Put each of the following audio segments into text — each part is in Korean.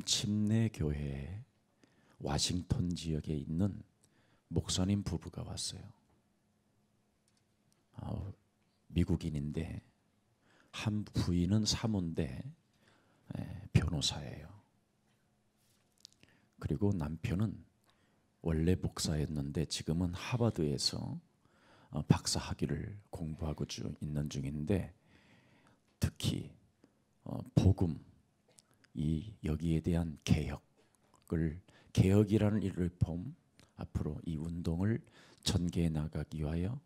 남침내 교회에 워싱턴 지역에 있는 목사님 부부가 왔어요. 미국인인데 한 부인은 사모인데 변호사예요. 그리고 남편은 원래 목사였는데 지금은 하버드에서 박사 학위를 공부하고 있는 중인데, 특히 복음, 여기에 대한 개혁이라는 이 리폼, 앞으로 이 운동을 전개해 나가기 위하여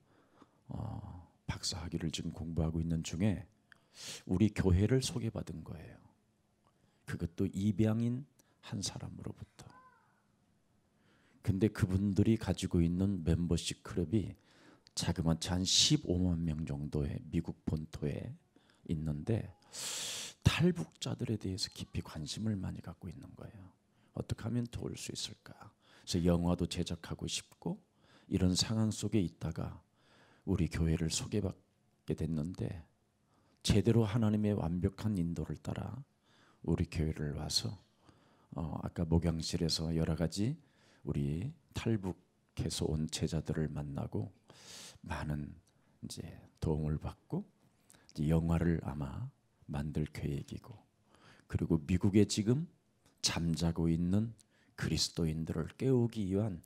박사 학위를 지금 공부하고 있는 중에 우리 교회를 소개받은 거예요. 그것도 입양인 한 사람으로부터. 근데 그분들이 가지고 있는 멤버십 클럽이 자그마치 한 15만 명 정도의 미국 본토에 있는데, 탈북자들에 대해서 깊이 관심을 많이 갖고 있는 거예요. 어떻게 하면 도울 수 있을까? 그래서 영화도 제작하고 싶고, 이런 상황 속에 있다가 우리 교회를 소개받게 됐는데, 제대로 하나님의 완벽한 인도를 따라 우리 교회를 와서 아까 목양실에서 여러 가지 우리 탈북해서 온 제자들을 만나고 많은 이제 도움을 받고, 이제 영화를 아마 만들 계획이고, 그리고 미국에 지금 잠자고 있는 그리스도인들을 깨우기 위한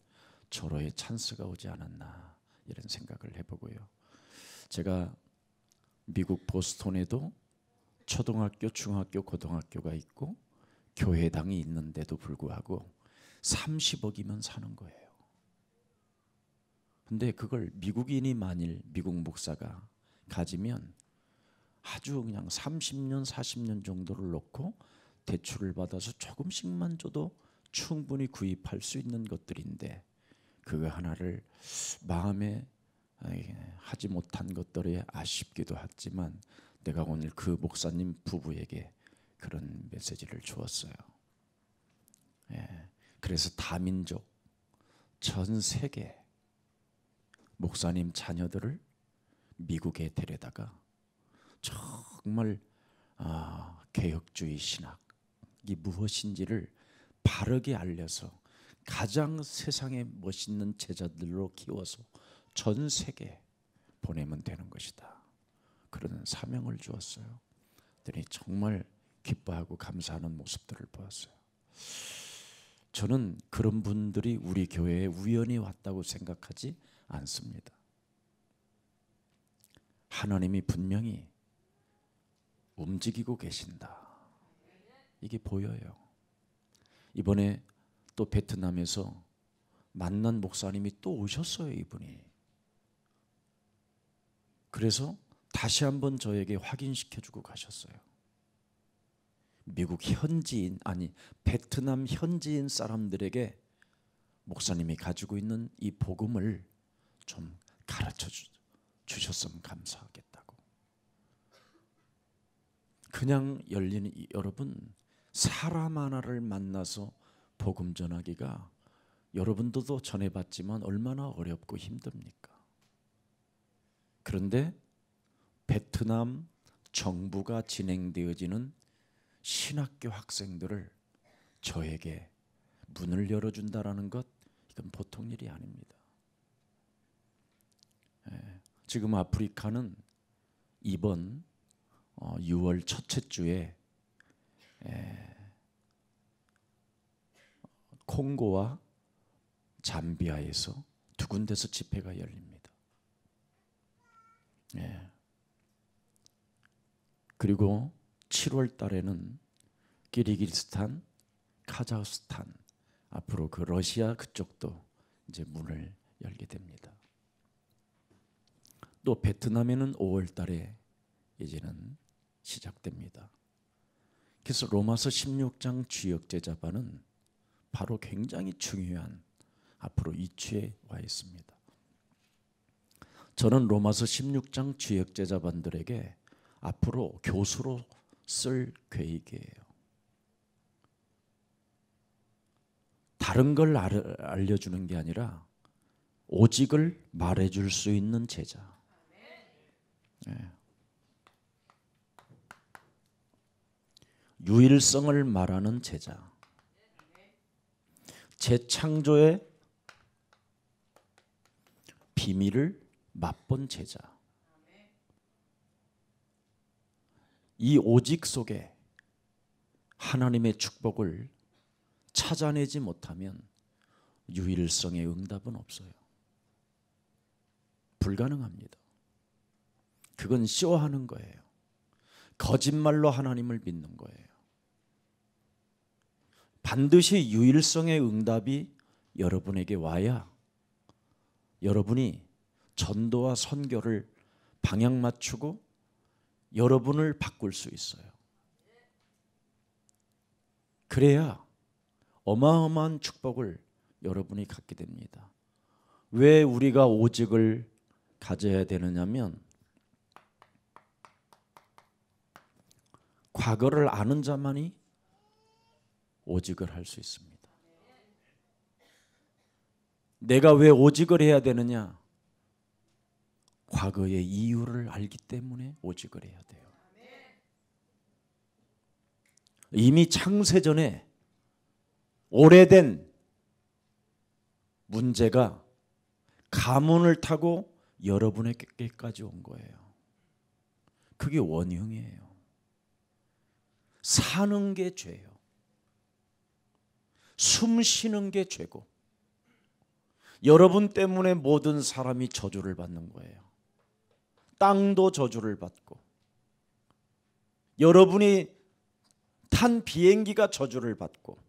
절호의 찬스가 오지 않았나, 이런 생각을 해보고요. 제가 미국 보스턴에도 초등학교, 중학교, 고등학교가 있고 교회당이 있는데도 불구하고 30억이면 사는 거예요. 근데 그걸 미국인이 만일 미국 목사가 가지면 아주 그냥 30년, 40년 정도를 놓고 대출을 받아서 조금씩만 줘도 충분히 구입할 수 있는 것들인데, 그거 하나를 마음에 하지 못한 것들에 아쉽기도 하지만, 내가 오늘 그 목사님 부부에게 그런 메시지를 주었어요. 그래서 다민족, 전 세계 목사님 자녀들을 미국에 데려다가 정말 개혁주의 신학이 무엇인지를 바르게 알려서 가장 세상에 멋있는 제자들로 키워서 전 세계에 보내면 되는 것이다, 그런 사명을 주었어요. 그랬더니 정말 기뻐하고 감사하는 모습들을 보았어요. 저는 그런 분들이 우리 교회에 우연히 왔다고 생각하지 않습니다. 하나님이 분명히 움직이고 계신다, 이게 보여요. 이번에 또 베트남에서 만난 목사님이 또 오셨어요, 이분이. 그래서 다시 한번 저에게 확인시켜주고 가셨어요. 미국 현지인, 아니 베트남 현지인 사람들에게 목사님이 가지고 있는 이 복음을 좀 가르쳐 주셨으면 감사하겠다고. 그냥 열리는 여러분, 사람 하나를 만나서 복음 전하기가 여러분들도 전해봤지만 얼마나 어렵고 힘듭니까? 그런데 베트남 정부가 진행되어지는 신학교 학생들을 저에게 문을 열어준다라는 것, 이건 보통 일이 아닙니다. 지금 아프리카는 이번 6월 첫째 주에 콩고와 잠비아에서 두 군데서 집회가 열립니다. 그리고 7월 달에는 키르기스탄, 카자흐스탄, 앞으로 그 러시아 그쪽도 이제 문을 열게 됩니다. 또 베트남에는 5월 달에 이제는 시작됩니다. 그래서 로마서 16장 주역제자반은 바로 굉장히 중요한 앞으로 이치에 와 있습니다. 저는 로마서 16장 주역제자반들에게 앞으로 교수로 쓸 계획이에요. 다른 걸 알려주는 게 아니라 오직을 말해줄 수 있는 제자. 유일성을 말하는 제자. 재창조의 비밀을 맛본 제자. 이 오직 속에 하나님의 축복을 찾아내지 못하면 유일성의 응답은 없어요. 불가능합니다. 그건 쇼하는 거예요. 거짓말로 하나님을 믿는 거예요. 반드시 유일성의 응답이 여러분에게 와야 여러분이 전도와 선교를 방향 맞추고 여러분을 바꿀 수 있어요. 그래야 어마어마한 축복을 여러분이 갖게 됩니다. 왜 우리가 오직을 가져야 되느냐면 과거를 아는 자만이 오직을 할 수 있습니다. 내가 왜 오직을 해야 되느냐? 과거의 이유를 알기 때문에 오직을 해야 돼요. 이미 창세전에 오래된 문제가 가문을 타고 여러분에게까지 온 거예요. 그게 원흉이에요. 사는 게 죄예요. 숨 쉬는 게 죄고 여러분 때문에 모든 사람이 저주를 받는 거예요. 땅도 저주를 받고 여러분이 탄 비행기가 저주를 받고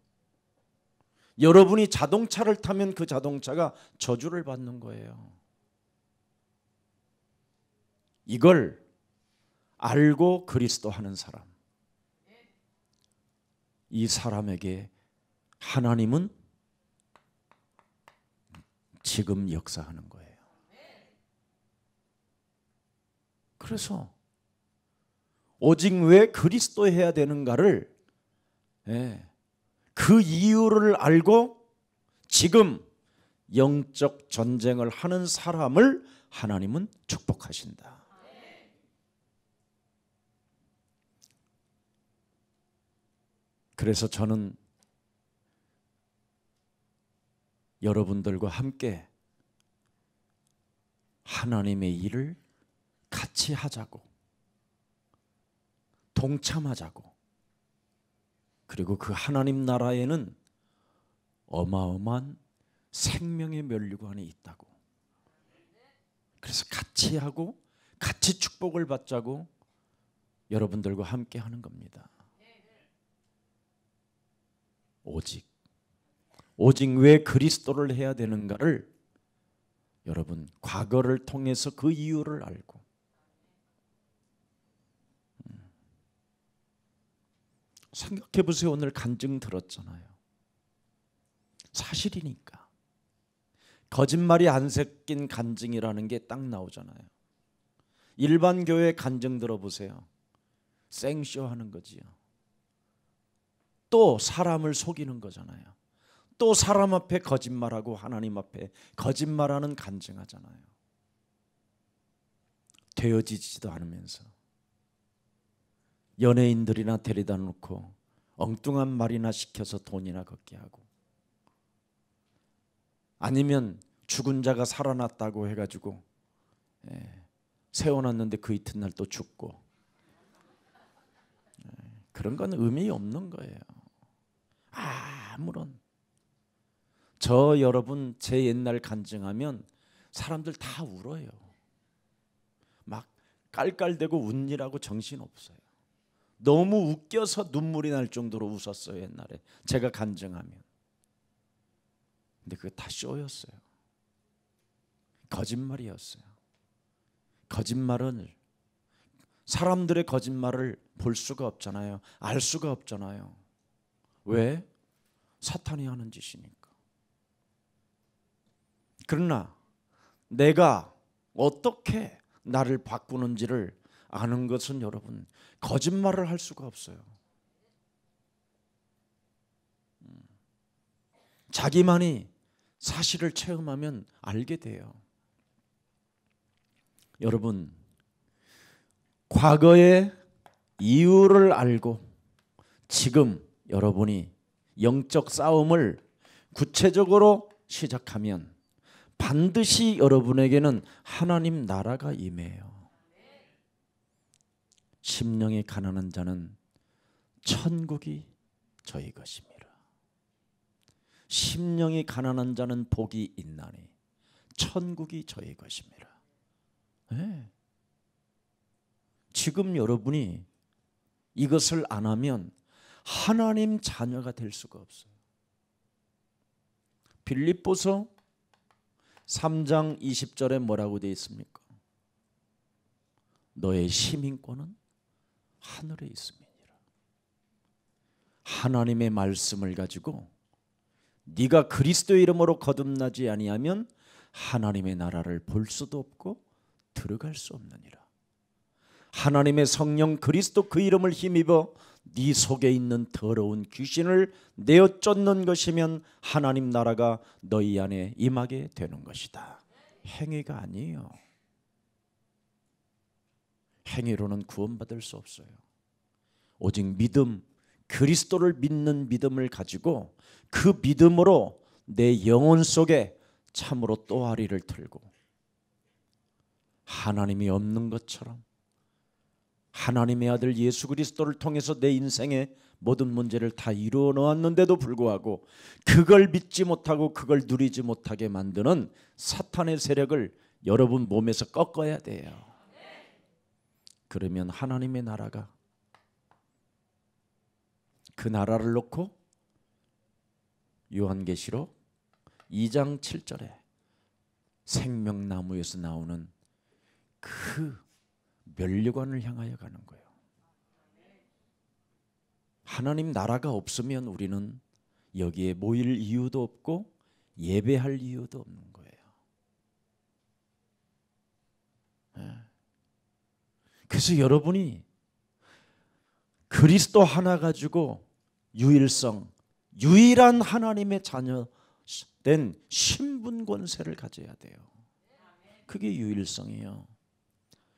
여러분이 자동차를 타면 그 자동차가 저주를 받는 거예요. 이걸 알고 그리스도 하는 사람, 이 사람에게 하나님은 지금 역사하는 거예요. 그래서 오직 왜 그리스도 해야 되는가를 그 이유를 알고 지금 영적 전쟁을 하는 사람을 하나님은 축복하신다. 그래서 저는 여러분들과 함께 하나님의 일을 같이 하자고, 동참하자고, 그리고 그 하나님 나라에는 어마어마한 생명의 면류관이 있다고, 그래서 같이 하고 같이 축복을 받자고 여러분들과 함께 하는 겁니다. 오직 왜 그리스도를 해야 되는가를 여러분 과거를 통해서 그 이유를 알고 생각해 보세요. 오늘 간증 들었잖아요. 사실이니까. 거짓말이 안 섞인 간증이라는 게 딱 나오잖아요. 일반 교회 간증 들어보세요. 생쇼 하는 거지요. 또 사람을 속이는 거잖아요. 또 사람 앞에 거짓말하고 하나님 앞에 거짓말하는 간증하잖아요. 되어지지도 않으면서 연예인들이나 데려다 놓고 엉뚱한 말이나 시켜서 돈이나 걷게 하고, 아니면 죽은 자가 살아났다고 해가지고 세워놨는데 그 이튿날 또 죽고, 그런 건 의미 없는 거예요. 아무런. 저 여러분 제 옛날 간증하면 사람들 다 울어요. 막 깔깔대고 웃니라고 정신없어요. 너무 웃겨서 눈물이 날 정도로 웃었어요. 옛날에 제가 간증하면. 근데 그게 다 쇼였어요. 거짓말이었어요. 거짓말은 사람들의 거짓말을 볼 수가 없잖아요. 알 수가 없잖아요. 왜? 사탄이 하는 짓이니까. 그러나 내가 어떻게 나를 바꾸는지를 아는 것은 여러분 거짓말을 할 수가 없어요. 자기만이 사실을 체험하면 알게 돼요. 여러분 과거의 이유를 알고 지금 여러분이 영적 싸움을 구체적으로 시작하면 반드시 여러분에게는 하나님 나라가 임해요. 심령이 가난한 자는 천국이 저희 것입니다. 심령이 가난한 자는 복이 있나니 천국이 저희 것입니다. 네. 지금 여러분이 이것을 안 하면 하나님 자녀가 될 수가 없어요. 빌립보서 3장 20절에 뭐라고 되어 있습니까? 너의 시민권은 하늘에 있습니다. 하나님의 말씀을 가지고 네가 그리스도의 이름으로 거듭나지 아니하면 하나님의 나라를 볼 수도 없고 들어갈 수 없느니라. 하나님의 성령 그리스도 그 이름을 힘입어 네 속에 있는 더러운 귀신을 내어 쫓는 것이면 하나님 나라가 너희 안에 임하게 되는 것이다. 행위가 아니에요. 행위로는 구원받을 수 없어요. 오직 믿음, 그리스도를 믿는 믿음을 가지고 그 믿음으로 내 영혼 속에 참으로 또아리를 틀고 하나님이 없는 것처럼 하나님의 아들 예수 그리스도를 통해서 내 인생의 모든 문제를 다 이루어 놓았는데도 불구하고 그걸 믿지 못하고 그걸 누리지 못하게 만드는 사탄의 세력을 여러분 몸에서 꺾어야 돼요. 그러면 하나님의 나라가, 그 나라를 놓고 요한계시록 2장 7절에 생명나무에서 나오는 그 면류관을 향하여 가는 거예요. 하나님 나라가 없으면 우리는 여기에 모일 이유도 없고 예배할 이유도 없는 거예요. 그래서 여러분이 그리스도 하나 가지고 유일성, 유일한 하나님의 자녀된 신분 권세를 가져야 돼요. 그게 유일성이에요.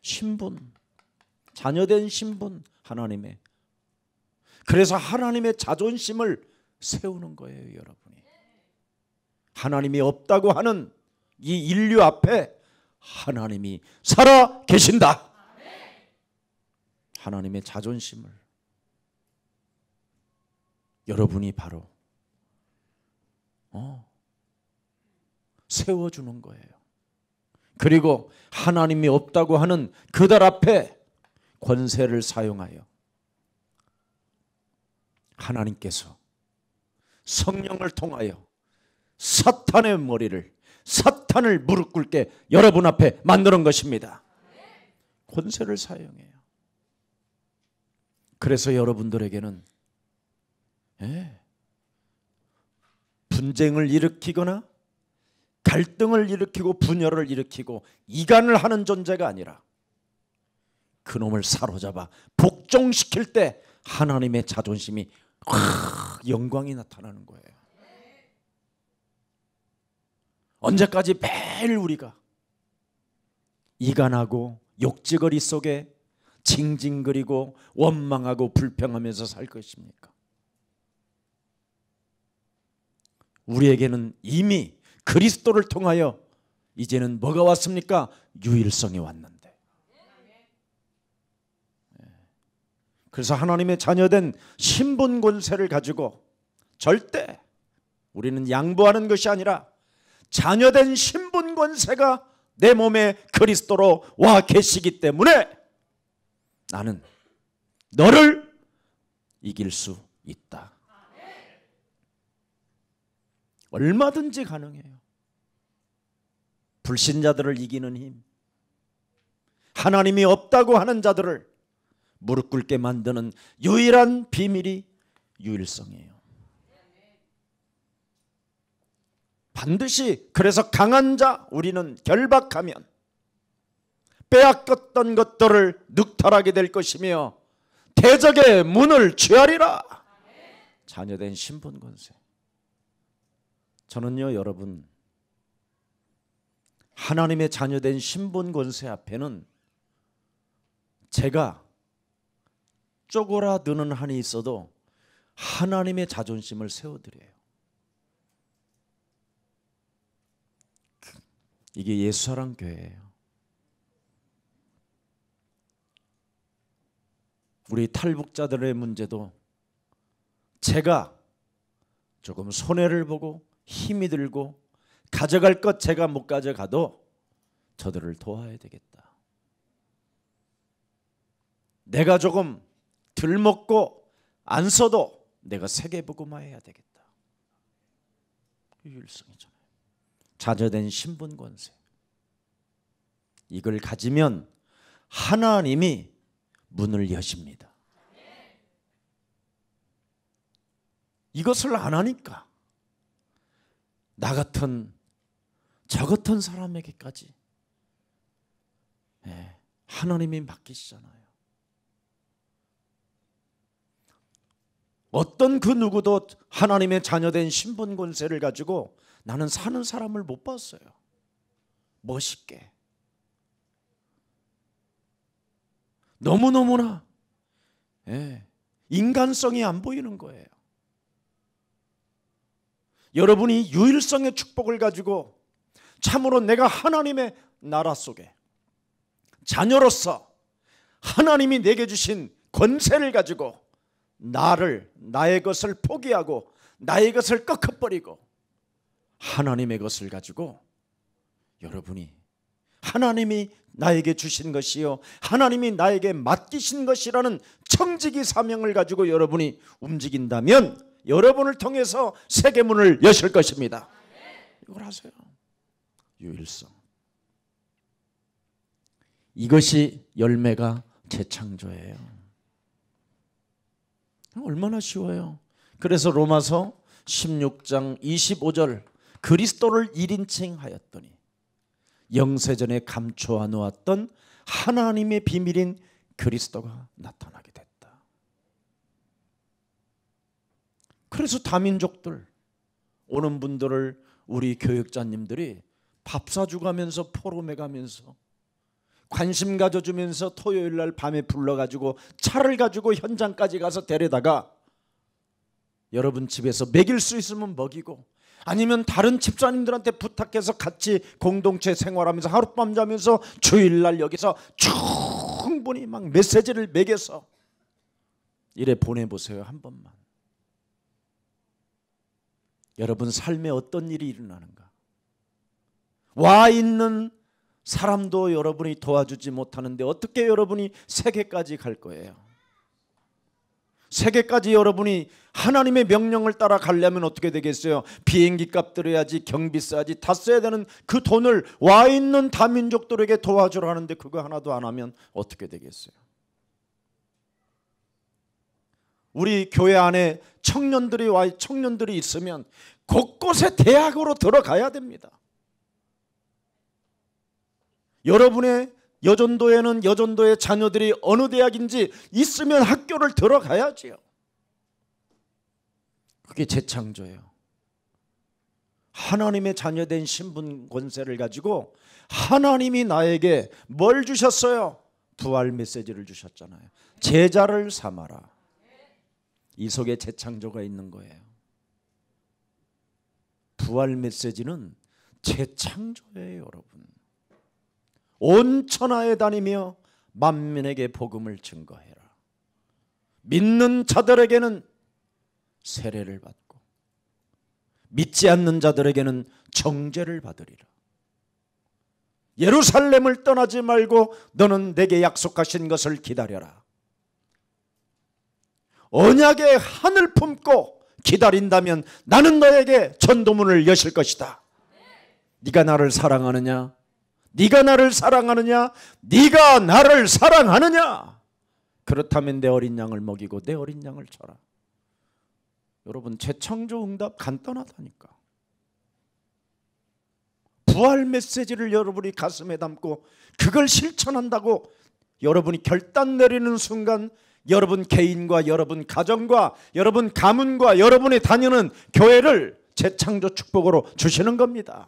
신분, 자녀된 신분, 하나님의. 그래서 하나님의 자존심을 세우는 거예요, 여러분이. 하나님이 없다고 하는 이 인류 앞에 하나님이 살아 계신다. 하나님의 자존심을 여러분이 바로 세워주는 거예요. 그리고 하나님이 없다고 하는 그들 앞에 권세를 사용하여 하나님께서 성령을 통하여 사탄의 머리를, 사탄을 무릎 꿇게 여러분 앞에 만드는 것입니다. 권세를 사용해요. 그래서 여러분들에게는 분쟁을 일으키거나 갈등을 일으키고 분열을 일으키고 이간을 하는 존재가 아니라 그놈을 사로잡아 복종시킬 때 하나님의 자존심이 영광이 나타나는 거예요. 언제까지 매일 우리가 이간하고 욕지거리 속에 징징거리고 원망하고 불평하면서 살 것입니까? 우리에게는 이미 그리스도를 통하여 이제는 뭐가 왔습니까? 유일성이 왔는데. 그래서 하나님의 자녀된 신분 권세를 가지고 절대 우리는 양보하는 것이 아니라 자녀된 신분 권세가 내 몸에 그리스도로 와 계시기 때문에 나는 너를 이길 수 있다. 얼마든지 가능해요. 불신자들을 이기는 힘, 하나님이 없다고 하는 자들을 무릎 꿇게 만드는 유일한 비밀이 유일성이에요. 반드시 그래서 강한 자, 우리는 결박하면 빼앗겼던 것들을 늑탈하게 될 것이며 대적의 문을 취하리라. 자녀된 신분 권세. 저는요, 여러분, 하나님의 자녀된 신분 권세 앞에는 제가 쪼그라드는 한이 있어도 하나님의 자존심을 세워드려요. 이게 예수사랑 교회예요. 우리 탈북자들의 문제도 제가 조금 손해를 보고 힘이 들고 가져갈 것 제가 못 가져가도 저들을 도와야 되겠다. 내가 조금 덜 먹고 안 써도 내가 세계복음화해야 되겠다. 유일성이잖아요. 자녀된 신분 권세. 이걸 가지면 하나님이 문을 여십니다. 이것을 안 하니까 나 같은 저 같은 사람에게까지 하나님이 맡기시잖아요. 어떤 그 누구도 하나님의 자녀된 신분 권세를 가지고 나는 사는 사람을 못 봤어요. 멋있게. 너무너무나 인간성이 안 보이는 거예요. 여러분이 유일성의 축복을 가지고 참으로 내가 하나님의 나라 속에 자녀로서 하나님이 내게 주신 권세를 가지고 나의 것을 포기하고 나의 것을 꺾어버리고 하나님의 것을 가지고 여러분이 하나님이 나에게 주신 것이요 하나님이 나에게 맡기신 것이라는 청지기 사명을 가지고 여러분이 움직인다면 여러분을 통해서 세계문을 여실 것입니다. 이걸 하세요. 유일성. 이것이 열매가 재창조예요. 얼마나 쉬워요. 그래서 로마서 16장 25절 그리스도를 1인칭 하였더니 영세전에 감추어 놓았던 하나님의 비밀인 그리스도가 나타나게 됐다. 그래서 다민족들 오는 분들을 우리 교육자님들이 밥 사주가면서 포럼에 가면서 관심 가져주면서 토요일 날 밤에 불러가지고 차를 가지고 현장까지 가서 데려다가 여러분 집에서 먹일 수 있으면 먹이고 아니면 다른 집사님들한테 부탁해서 같이 공동체 생활하면서 하룻밤 자면서 주일날 여기서 충분히 막 메시지를 먹여서 이래 보내보세요. 한 번만. 여러분 삶에 어떤 일이 일어나는가. 와 있는 사람도 여러분이 도와주지 못하는데 어떻게 여러분이 세계까지 갈 거예요? 세계까지 여러분이 하나님의 명령을 따라 가려면 어떻게 되겠어요? 비행기 값 들어야지, 경비 써야지, 다 써야 되는 그 돈을 와 있는 다민족들에게 도와주라 하는데 그거 하나도 안 하면 어떻게 되겠어요? 우리 교회 안에 청년들이 있으면 곳곳에 대학으로 들어가야 됩니다. 여러분의 여전도에는 여전도의 자녀들이 어느 대학인지 있으면 학교를 들어가야지요. 그게 재창조예요. 하나님의 자녀된 신분 권세를 가지고 하나님이 나에게 뭘 주셨어요? 부활 메시지를 주셨잖아요. 제자를 삼아라. 이 속에 재창조가 있는 거예요. 부활 메시지는 재창조예요, 여러분. 온 천하에 다니며 만민에게 복음을 증거해라. 믿는 자들에게는 세례를 받고 믿지 않는 자들에게는 정죄를 받으리라. 예루살렘을 떠나지 말고 너는 내게 약속하신 것을 기다려라. 언약의 한을 품고 기다린다면 나는 너에게 전도문을 여실 것이다. 네가 나를 사랑하느냐? 네가 나를 사랑하느냐? 네가 나를 사랑하느냐? 그렇다면 내 어린 양을 먹이고 내 어린 양을 쳐라. 여러분 재창조 응답 간단하다니까. 부활 메시지를 여러분이 가슴에 담고 그걸 실천한다고 여러분이 결단 내리는 순간 여러분 개인과 여러분 가정과 여러분 가문과 여러분이 다니는 교회를 재창조 축복으로 주시는 겁니다.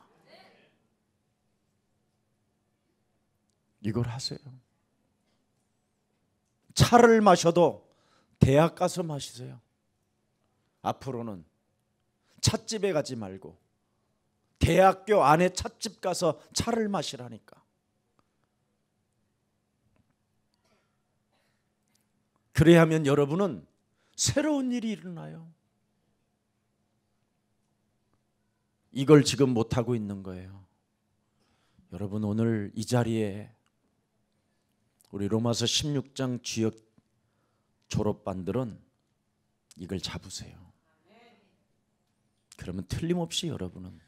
이걸 하세요. 차를 마셔도 대학 가서 마시세요. 앞으로는 찻집에 가지 말고 대학교 안에 찻집 가서 차를 마시라니까. 그래야 하면 여러분은 새로운 일이 일어나요. 이걸 지금 못하고 있는 거예요. 여러분, 오늘 이 자리에 우리 로마서 16장 지역 졸업반들은 이걸 잡으세요. 그러면 틀림없이 여러분은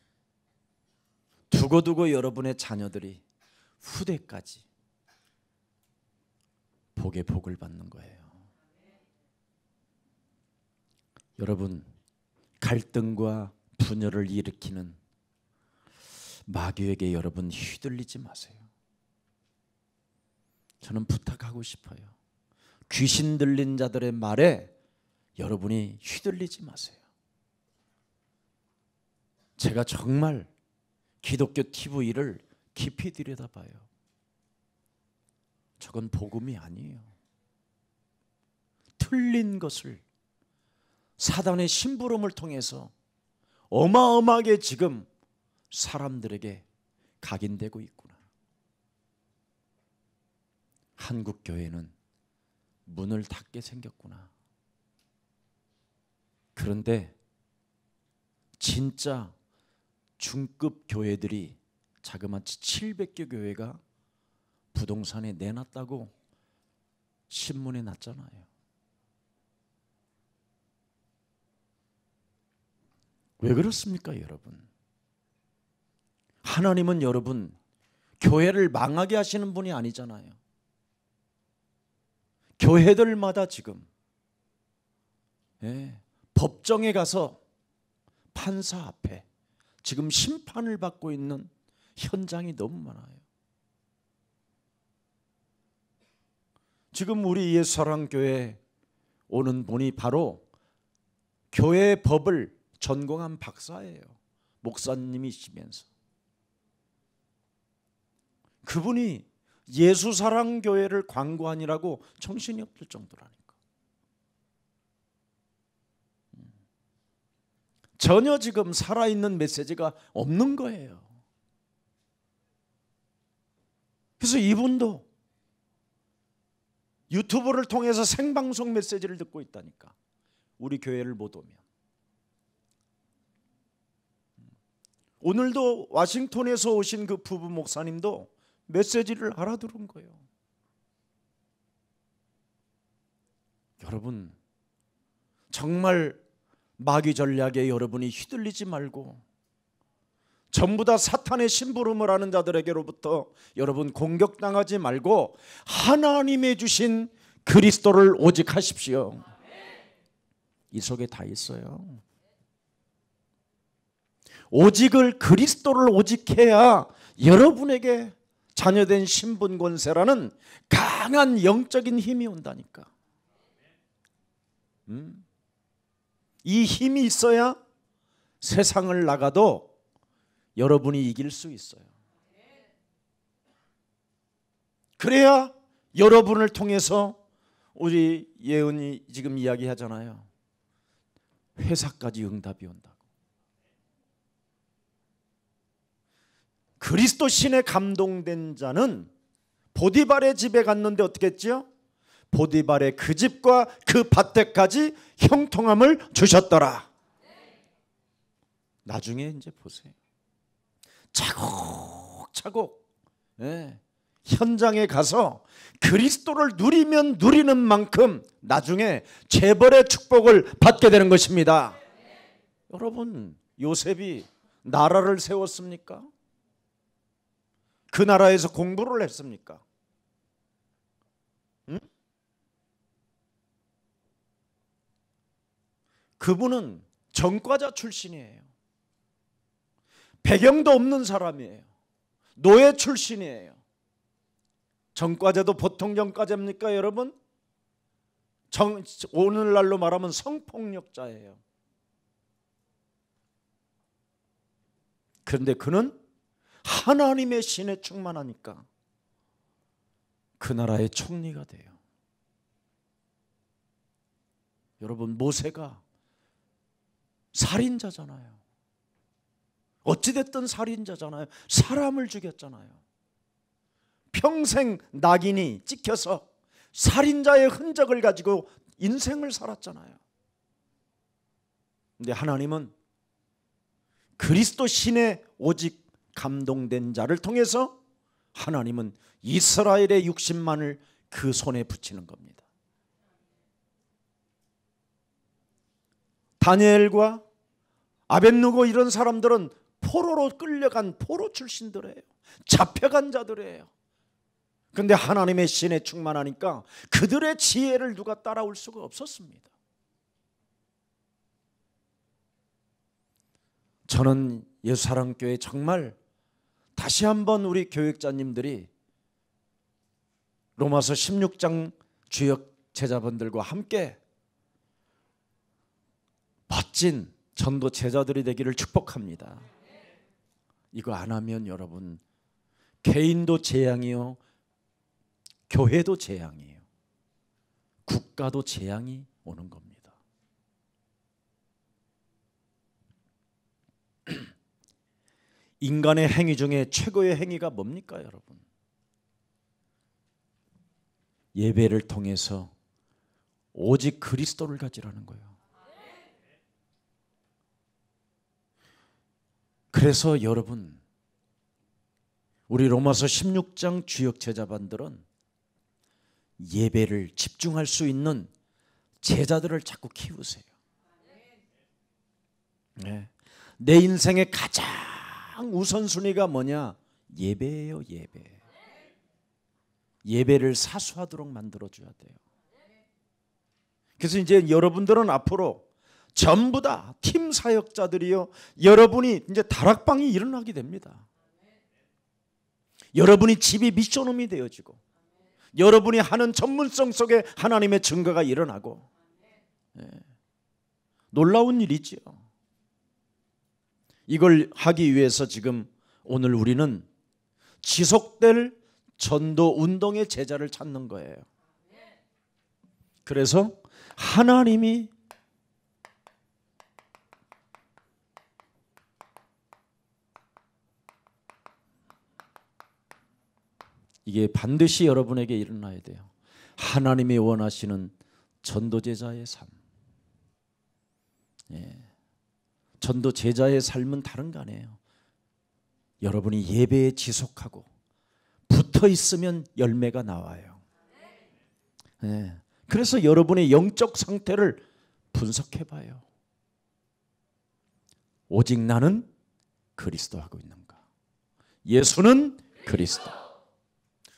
두고두고 여러분의 자녀들이 후대까지 복의 복을 받는 거예요. 여러분, 갈등과 분열을 일으키는 마귀에게 여러분 휘둘리지 마세요. 저는 부탁하고 싶어요. 귀신 들린 자들의 말에 여러분이 휘둘리지 마세요. 제가 정말 기독교 TV를 깊이 들여다봐요. 저건 복음이 아니에요. 틀린 것을 사단의 심부름을 통해서 어마어마하게 지금 사람들에게 각인되고 있구나. 한국 교회는 문을 닫게 생겼구나. 그런데 진짜 중급 교회들이 자그마치 700개 교회가 부동산에 내놨다고 신문에 났잖아요. 왜 그렇습니까, 여러분? 하나님은 여러분 교회를 망하게 하시는 분이 아니잖아요. 교회들마다 지금 법정에 가서 판사 앞에 지금 심판을 받고 있는 현장이 너무 많아요. 지금 우리 예수사랑교회 오는 분이 바로 교회 법을 전공한 박사예요. 목사님이시면서 그분이 예수사랑교회를 광고하니라고 정신이 없을 정도라니까. 전혀 지금 살아있는 메시지가 없는 거예요. 그래서 이분도 유튜브를 통해서 생방송 메시지를 듣고 있다니까. 우리 교회를 못 오면. 오늘도 워싱턴에서 오신 그 부부 목사님도 메시지를 알아들은 거예요. 여러분, 정말 마귀 전략에 여러분이 휘둘리지 말고 전부 다 사탄의 심부름을 하는 자들에게로부터 여러분 공격당하지 말고 하나님의 주신 그리스도를 오직 하십시오. 이 속에 다 있어요. 오직을 그리스도를 오직해야 여러분에게 자녀된 신분 권세라는 강한 영적인 힘이 온다니까. 이 힘이 있어야 세상을 나가도 여러분이 이길 수 있어요. 그래야 여러분을 통해서 우리 예은이 지금 이야기하잖아요. 회사까지 응답이 온다고. 그리스도 신에 감동된 자는 보디발의 집에 갔는데 어떻게 했죠? 보디발의 그 집과 그 밭에까지 형통함을 주셨더라. 나중에 이제 보세요. 차곡차곡 현장에 가서 그리스도를 누리면 누리는 만큼 나중에 재벌의 축복을 받게 되는 것입니다. 여러분, 요셉이 나라를 세웠습니까? 그 나라에서 공부를 했습니까? 그분은 전과자 출신이에요. 배경도 없는 사람이에요. 노예 출신이에요. 전과자도 보통 전과자입니까, 여러분? 오늘날로 말하면 성폭력자예요. 그런데 그는 하나님의 신에 충만하니까 그 나라의 총리가 돼요. 여러분, 모세가 살인자잖아요. 어찌됐든 살인자잖아요. 사람을 죽였잖아요. 평생 낙인이 찍혀서 살인자의 흔적을 가지고 인생을 살았잖아요. 근데 하나님은 그리스도 신에 오직 감동된 자를 통해서 하나님은 이스라엘의 60만을 그 손에 붙이는 겁니다. 다니엘과 아벳느고 이런 사람들은 포로로 끌려간 포로 출신들이에요. 잡혀간 자들이에요. 그런데 하나님의 신에 충만하니까 그들의 지혜를 누가 따라올 수가 없었습니다. 저는 예수사랑교회 정말 다시 한번 우리 교육자님들이 로마서 16장 주역 제자분들과 함께 멋진 전도 제자들이 되기를 축복합니다. 이거 안 하면 여러분 개인도 재앙이요, 교회도 재앙이에요. 국가도 재앙이 오는 겁니다. 인간의 행위 중에 최고의 행위가 뭡니까, 여러분? 예배를 통해서 오직 그리스도를 가지라는 거예요. 그래서 여러분, 우리 로마서 16장 주역 제자반들은 예배를 집중할 수 있는 제자들을 자꾸 키우세요. 네. 내 인생의 가장 우선순위가 뭐냐? 예배예요, 예배. 예배를 사수하도록 만들어줘야 돼요. 그래서 이제 여러분들은 앞으로 전부 다 팀 사역자들이요, 여러분이 이제 다락방이 일어나게 됩니다. 여러분이 집이 미션홈이 되어지고, 여러분이 하는 전문성 속에 하나님의 증거가 일어나고, 네. 놀라운 일이지요. 이걸 하기 위해서 지금 오늘 우리는 지속될 전도 운동의 제자를 찾는 거예요. 그래서 하나님이 이게 반드시 여러분에게 일어나야 돼요. 하나님이 원하시는 전도 제자의 삶. 예. 전도 제자의 삶은 다른 거 아니에요. 여러분이 예배에 지속하고 붙어 있으면 열매가 나와요. 예. 그래서 여러분의 영적 상태를 분석해 봐요. 오직 나는 그리스도하고 있는가? 예수는 그리스도.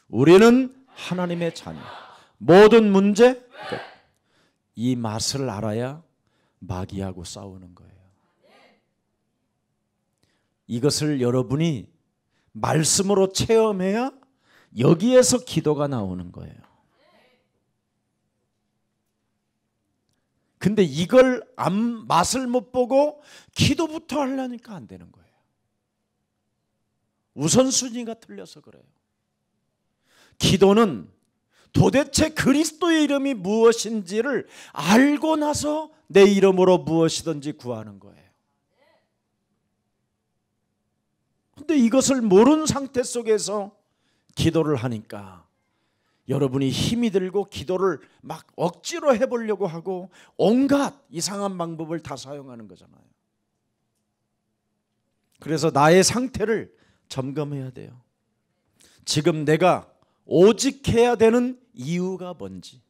우리는 하나님의 자녀. 모든 문제 끝. 이 맛을 알아야 마귀하고 싸우는 거예요. 이것을 여러분이 말씀으로 체험해야 여기에서 기도가 나오는 거예요. 근데 이걸 맛을 못 보고 기도부터 하려니까 안 되는 거예요. 우선순위가 틀려서 그래요. 기도는 도대체 그리스도의 이름이 무엇인지를 알고 나서 내 이름으로 무엇이든지 구하는 거예요. 근데 이것을 모르는 상태 속에서 기도를 하니까 여러분이 힘이 들고 기도를 막 억지로 해보려고 하고 온갖 이상한 방법을 다 사용하는 거잖아요. 그래서 나의 상태를 점검해야 돼요. 지금 내가 오직 해야 되는 이유가 뭔지,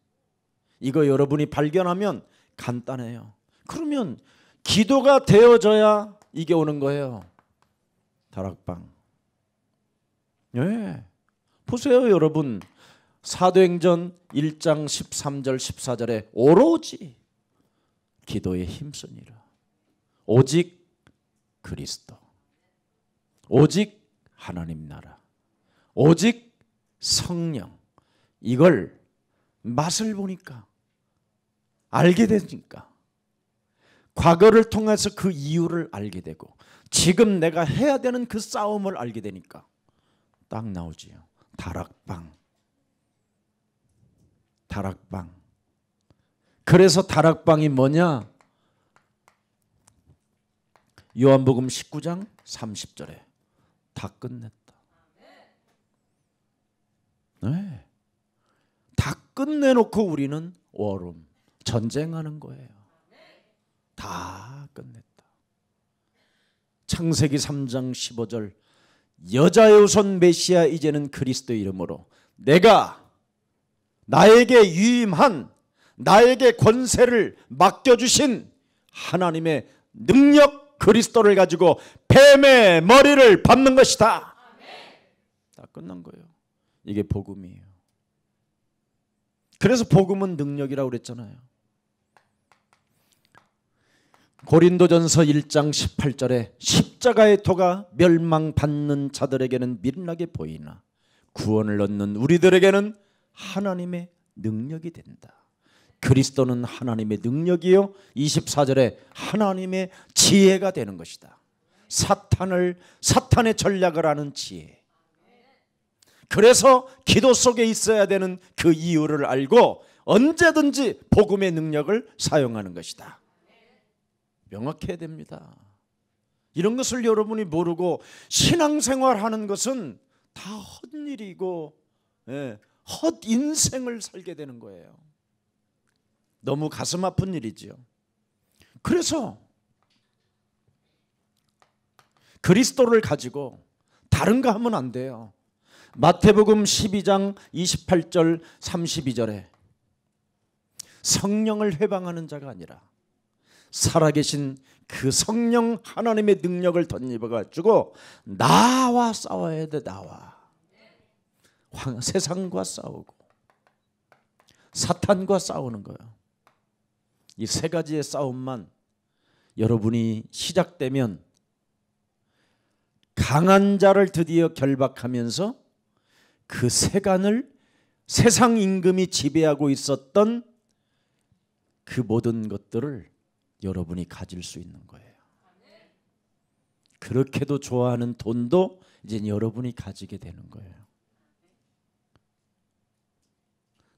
이거 여러분이 발견하면 간단해요. 그러면 기도가 되어져야 이게 오는 거예요. 다락방. 네. 보세요, 여러분. 사도행전 1장 13절 14절에 오로지 기도에 힘쓰니라. 오직 그리스도, 오직 하나님 나라, 오직 성령. 이걸 맛을 보니까, 알게 되니까, 과거를 통해서 그 이유를 알게 되고 지금 내가 해야 되는 그 싸움을 알게 되니까 딱 나오지요. 다락방. 다락방. 그래서 다락방이 뭐냐? 요한복음 19장 30절에 다 끝냈다. 네. 다 끝내놓고 우리는 워룸 전쟁하는 거예요. 다 끝냈다. 창세기 3장 15절 여자의 후손 메시아 이제는 그리스도의 이름으로 내가 나에게 유임한 나에게 권세를 맡겨주신 하나님의 능력 그리스도를 가지고 뱀의 머리를 밟는 것이다. 다 끝난 거예요. 이게 복음이에요. 그래서 복음은 능력이라고 그랬잖아요. 고린도전서 1장 18절에 십자가의 도가 멸망받는 자들에게는 미련하게 보이나 구원을 얻는 우리들에게는 하나님의 능력이 된다. 그리스도는 하나님의 능력이요 24절에 하나님의 지혜가 되는 것이다. 사탄의 전략을 아는 지혜. 그래서 기도 속에 있어야 되는 그 이유를 알고 언제든지 복음의 능력을 사용하는 것이다. 명확해야 됩니다. 이런 것을 여러분이 모르고 신앙생활하는 것은 다 헛일이고 헛 인생을 살게 되는 거예요. 너무 가슴 아픈 일이지요. 그래서 그리스도를 가지고 다른 거 하면 안 돼요. 마태복음 12장 28절 32절에 성령을 회방하는 자가 아니라 살아계신 그 성령 하나님의 능력을 덧입어가지고 나와 싸워야 돼. 나와 세상과 싸우고 사탄과 싸우는 거예요. 이 세 가지의 싸움만 여러분이 시작되면 강한 자를 드디어 결박하면서 그 세간을 세상 임금이 지배하고 있었던 그 모든 것들을 여러분이 가질 수 있는 거예요. 그렇게도 좋아하는 돈도 이제 여러분이 가지게 되는 거예요.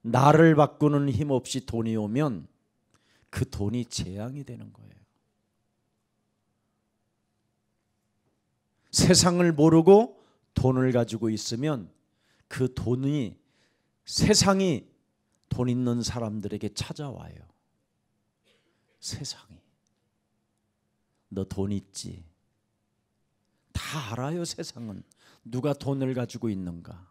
나를 바꾸는 힘 없이 돈이 오면 그 돈이 재앙이 되는 거예요. 세상을 모르고 돈을 가지고 있으면 그 돈이 세상이 돈 있는 사람들에게 찾아와요. 세상이 너 돈 있지? 다 알아요. 세상은 누가 돈을 가지고 있는가.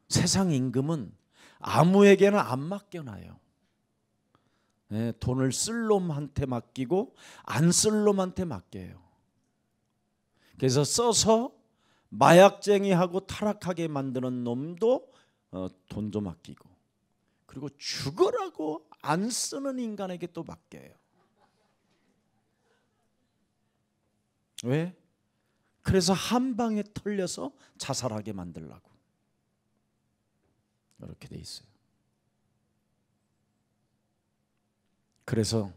세상 임금은 아무에게나 안 맡겨놔요. 돈을 쓸 놈한테 맡기고 안 쓸 놈한테 맡겨요. 그래서 써서 마약쟁이하고 타락하게 만드는 놈도 돈도 맡기고, 그리고 죽으라고 안 쓰는 인간에게 또 맡겨요. 왜? 그래서 한 방에 털려서 자살하게 만들려고. 이렇게 돼 있어요. 그래서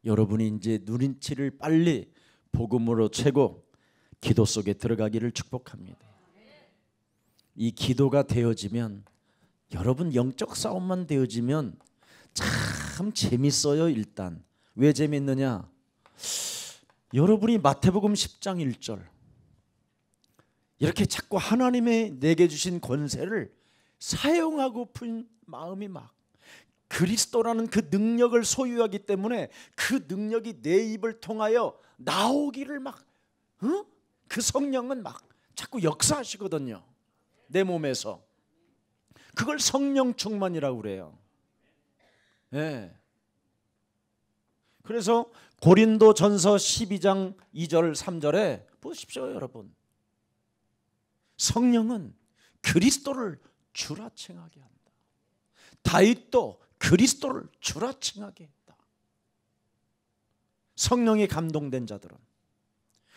여러분이 이제 눈치를 빨리 복음으로 채고 기도 속에 들어가기를 축복합니다. 이 기도가 되어지면, 여러분 영적 싸움만 되어지면 참 재밌어요. 일단 왜 재밌느냐? 여러분이 마태복음 10장 1절 이렇게 자꾸 하나님의 내게 주신 권세를 사용하고픈 마음이 막 그리스도라는 그 능력을 소유하기 때문에 그 능력이 내 입을 통하여 나오기를 막 그 성령은 막 자꾸 역사하시거든요. 내 몸에서. 그걸 성령 충만이라고 그래요. 네. 그래서 고린도전서 12장 2절 3절에 보십시오. 여러분, 성령은 그리스도를 주라 칭하게 한다. 다윗도 그리스도를 주라 칭하게 했다. 성령에 감동된 자들은.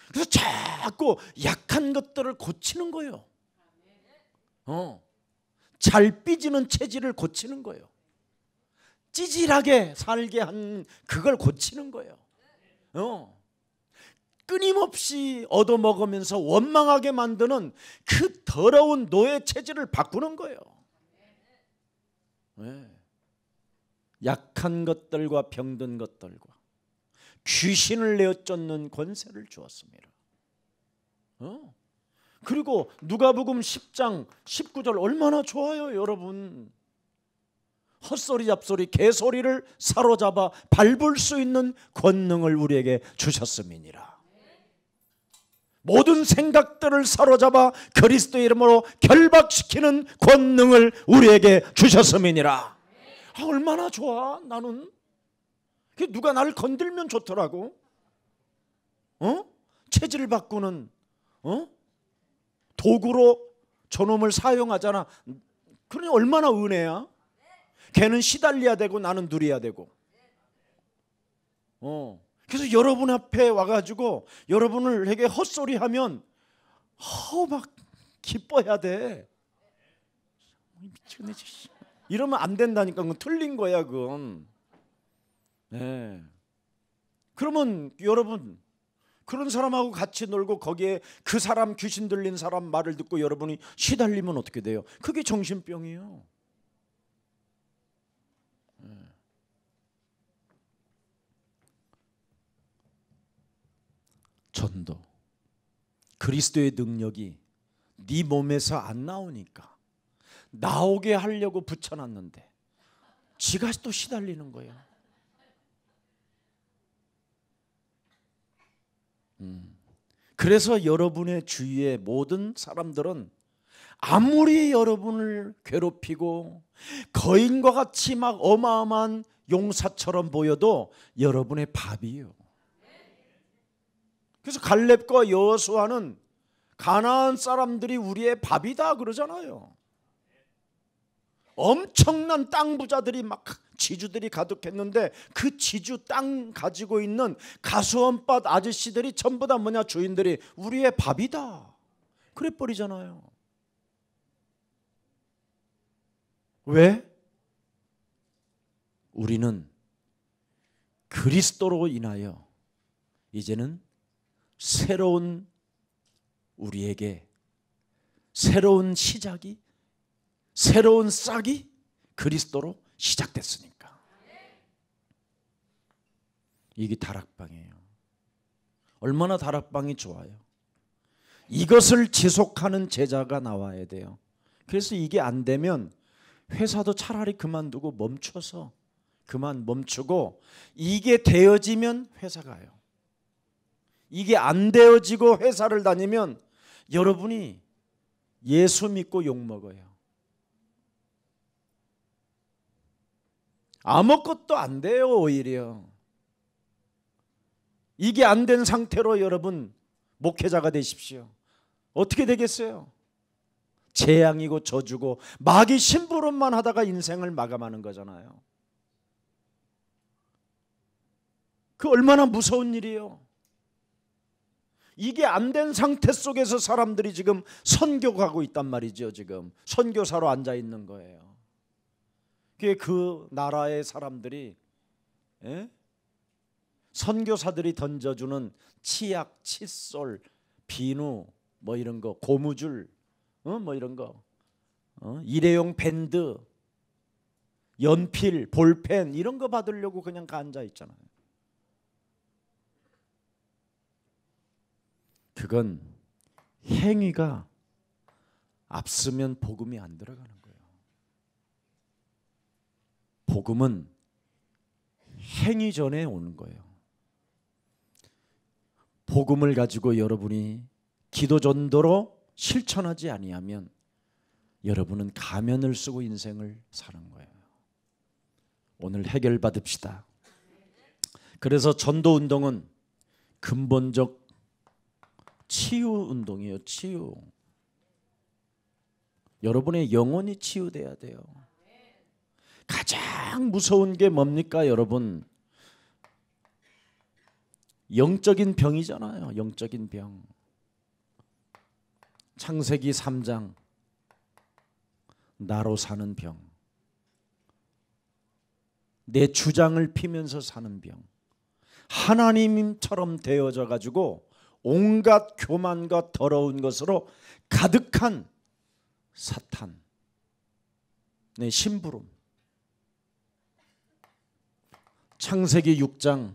그래서 자꾸 약한 것들을 고치는 거예요. 잘 삐지는 체질을 고치는 거예요. 찌질하게 살게 한 그걸 고치는 거예요. 끊임없이 얻어먹으면서 원망하게 만드는 그 더러운 노예 체질을 바꾸는 거예요. 네. 약한 것들과 병든 것들과 귀신을 내어 쫓는 권세를 주었습니다. 그리고 누가복음 10장 19절 얼마나 좋아요, 여러분. 헛소리 잡소리 개소리를 사로잡아 밟을 수 있는 권능을 우리에게 주셨음이니라. 모든 생각들을 사로잡아 그리스도의 이름으로 결박시키는 권능을 우리에게 주셨음이니라. 얼마나 좋아. 나는 누가 나를 건들면 좋더라고. 체질을 바꾸는 도구로 저놈을 사용하잖아. 그러니 얼마나 은혜야. 걔는 시달려야 되고 나는 누려야 되고. 그래서 여러분 앞에 와가지고 여러분에게 헛소리하면 막 기뻐야 돼. 미치겠네. 이러면 안 된다니까. 그건 틀린 거야, 그건. 네. 그러면 여러분 그런 사람하고 같이 놀고 거기에 그 사람 귀신 들린 사람 말을 듣고 여러분이 시달리면 어떻게 돼요? 그게 정신병이에요. 네. 전도 그리스도의 능력이 네 몸에서 안 나오니까 나오게 하려고 붙여놨는데 지가 또 시달리는 거예요. 그래서 여러분의 주위의 모든 사람들은 아무리 여러분을 괴롭히고 거인과 같이 막 어마어마한 용사처럼 보여도 여러분의 밥이에요. 그래서 갈렙과 여호수아는 가나안 사람들이 우리의 밥이다 그러잖아요. 엄청난 땅 부자들이 막 지주들이 가득했는데 그 지주 땅 가지고 있는 가수원밭 아저씨들이 전부 다 뭐냐, 주인들이 우리의 밥이다 그래 버리잖아요. 왜? 우리는 그리스도로 인하여 이제는 새로운 우리에게 새로운 시작이, 새로운 싹이 그리스도로 시작됐으니까. 이게 다락방이에요. 얼마나 다락방이 좋아요. 이것을 지속하는 제자가 나와야 돼요. 그래서 이게 안 되면 회사도 차라리 그만두고 멈추고 이게 되어지면 회사 가요. 이게 안 되어지고 회사를 다니면 여러분이 예수 믿고 욕먹어요. 아무것도 안 돼요. 오히려 이게 안 된 상태로 여러분 목회자가 되십시오. 어떻게 되겠어요? 재앙이고 저주고 마귀 심부름만 하다가 인생을 마감하는 거잖아요. 그 얼마나 무서운 일이에요. 이게 안 된 상태 속에서 사람들이 지금 선교가고 있단 말이죠. 지금 선교사로 앉아 있는 거예요. 그 나라의 사람들이 선교사들이 던져주는 치약, 칫솔, 비누 뭐 이런 거, 고무줄 뭐 이런 거, 일회용 밴드, 연필, 볼펜 이런 거 받으려고 그냥 앉아 있잖아요. 그건 행위가 앞서면 복음이 안 들어가는 거예요. 복음은 행위 전에 오는 거예요. 복음을 가지고 여러분이 기도 전도로 실천하지 아니하면 여러분은 가면을 쓰고 인생을 사는 거예요. 오늘 해결받읍시다. 그래서 전도 운동은 근본적 치유 운동이에요. 치유. 여러분의 영혼이 치유돼야 돼요. 가장 무서운 게 뭡니까, 여러분? 영적인 병이잖아요. 영적인 병. 창세기 3장 나로 사는 병, 내 주장을 피면서 사는 병, 하나님처럼 되어져 가지고 온갖 교만과 더러운 것으로 가득한 사탄, 내 심부름. 창세기 6장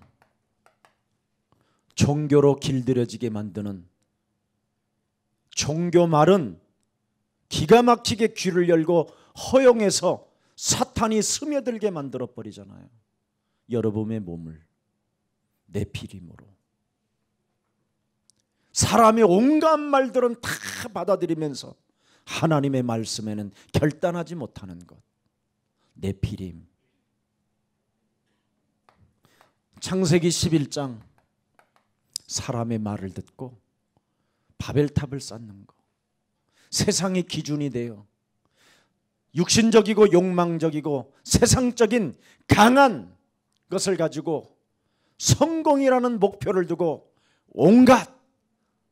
종교로 길들여지게 만드는, 종교 말은 기가 막히게 귀를 열고 허용해서 사탄이 스며들게 만들어 버리잖아요. 여러분의 몸을 네피림으로. 사람의 온갖 말들은 다 받아들이면서 하나님의 말씀에는 결단하지 못하는 것, 네피림. 창세기 11장, 사람의 말을 듣고 바벨탑을 쌓는 거, 세상의 기준이 되어 육신적이고 욕망적이고 세상적인 강한 것을 가지고 성공이라는 목표를 두고 온갖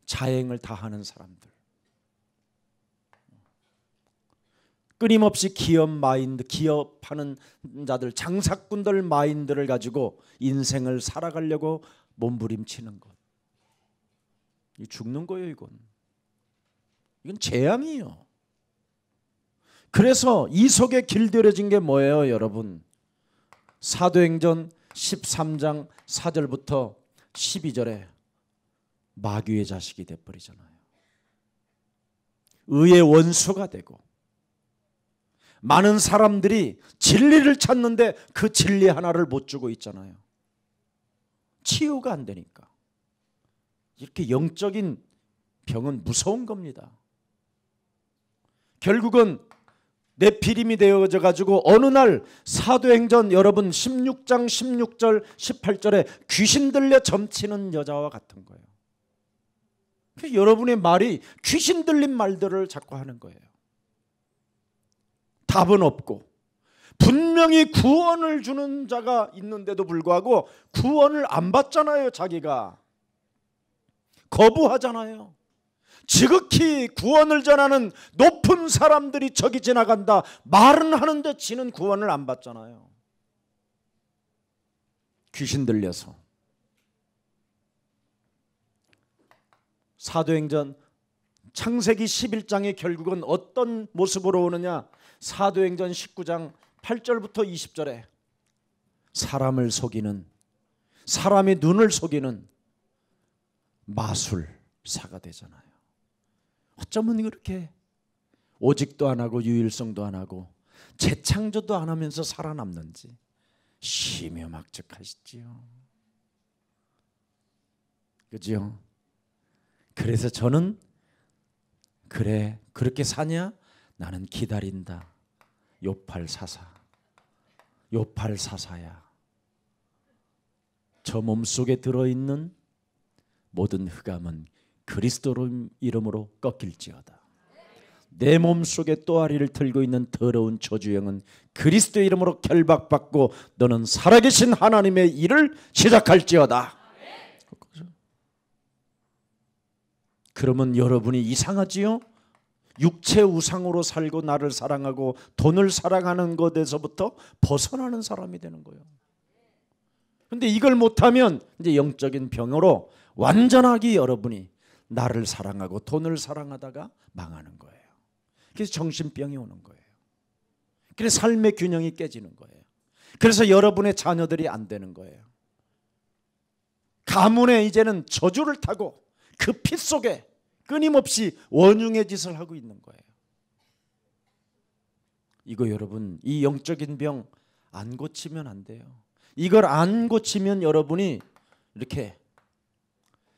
자행을 다하는 사람들, 끊임없이 기업 마인드, 기업하는 자들, 장사꾼들 마인드를 가지고 인생을 살아가려고 몸부림치는 것, 이 죽는 거예요. 이건 재앙이에요. 그래서 이 속에 길들여진 게 뭐예요, 여러분? 사도행전 13장 4절부터 12절에 마귀의 자식이 돼버리잖아요. 의의 원수가 되고, 많은 사람들이 진리를 찾는데 그 진리 하나를 못 주고 있잖아요. 치유가 안 되니까. 이렇게 영적인 병은 무서운 겁니다. 결국은 네피림이 되어져 가지고 어느 날 사도행전 여러분 16장 16절 18절에 귀신 들려 점치는 여자와 같은 거예요. 그래서 여러분의 말이 귀신 들린 말들을 자꾸 하는 거예요. 답은 없고, 분명히 구원을 주는 자가 있는데도 불구하고 구원을 안 받잖아요. 자기가 거부하잖아요. 지극히 구원을 전하는 높은 사람들이 저기 지나간다 말은 하는데 지는 구원을 안 받잖아요. 귀신 들려서. 사도행전 창세기 11장의 결국은 어떤 모습으로 오느냐? 사도행전 19장 8절부터 20절에 사람을 속이는, 사람의 눈을 속이는 마술사가 되잖아요. 어쩌면 그렇게 오직도 안 하고 유일성도 안 하고 재창조도 안 하면서 살아남는지 심요막측하시지요. 그죠? 그래서 저는 그래, 그렇게 사냐? 나는 기다린다. 요팔사사, 요팔사사야. 저 몸속에 들어있는 모든 흑암은 그리스도 이름으로 꺾일지어다. 내 몸속에 또아리를 틀고 있는 더러운 저주영은 그리스도 이름으로 결박받고 너는 살아계신 하나님의 일을 시작할지어다. 그러면 여러분이 이상하지요? 육체 우상으로 살고 나를 사랑하고 돈을 사랑하는 것에서부터 벗어나는 사람이 되는 거예요. 그런데 이걸 못하면 이제 영적인 병으로 완전하게 여러분이 나를 사랑하고 돈을 사랑하다가 망하는 거예요. 그래서 정신병이 오는 거예요. 그래서 삶의 균형이 깨지는 거예요. 그래서 여러분의 자녀들이 안 되는 거예요. 가문에 이제는 저주를 타고 그 피 속에 끊임없이 원흉의 짓을 하고 있는 거예요. 이거 여러분, 이 영적인 병 안 고치면 안 돼요. 이걸 안 고치면 여러분이 이렇게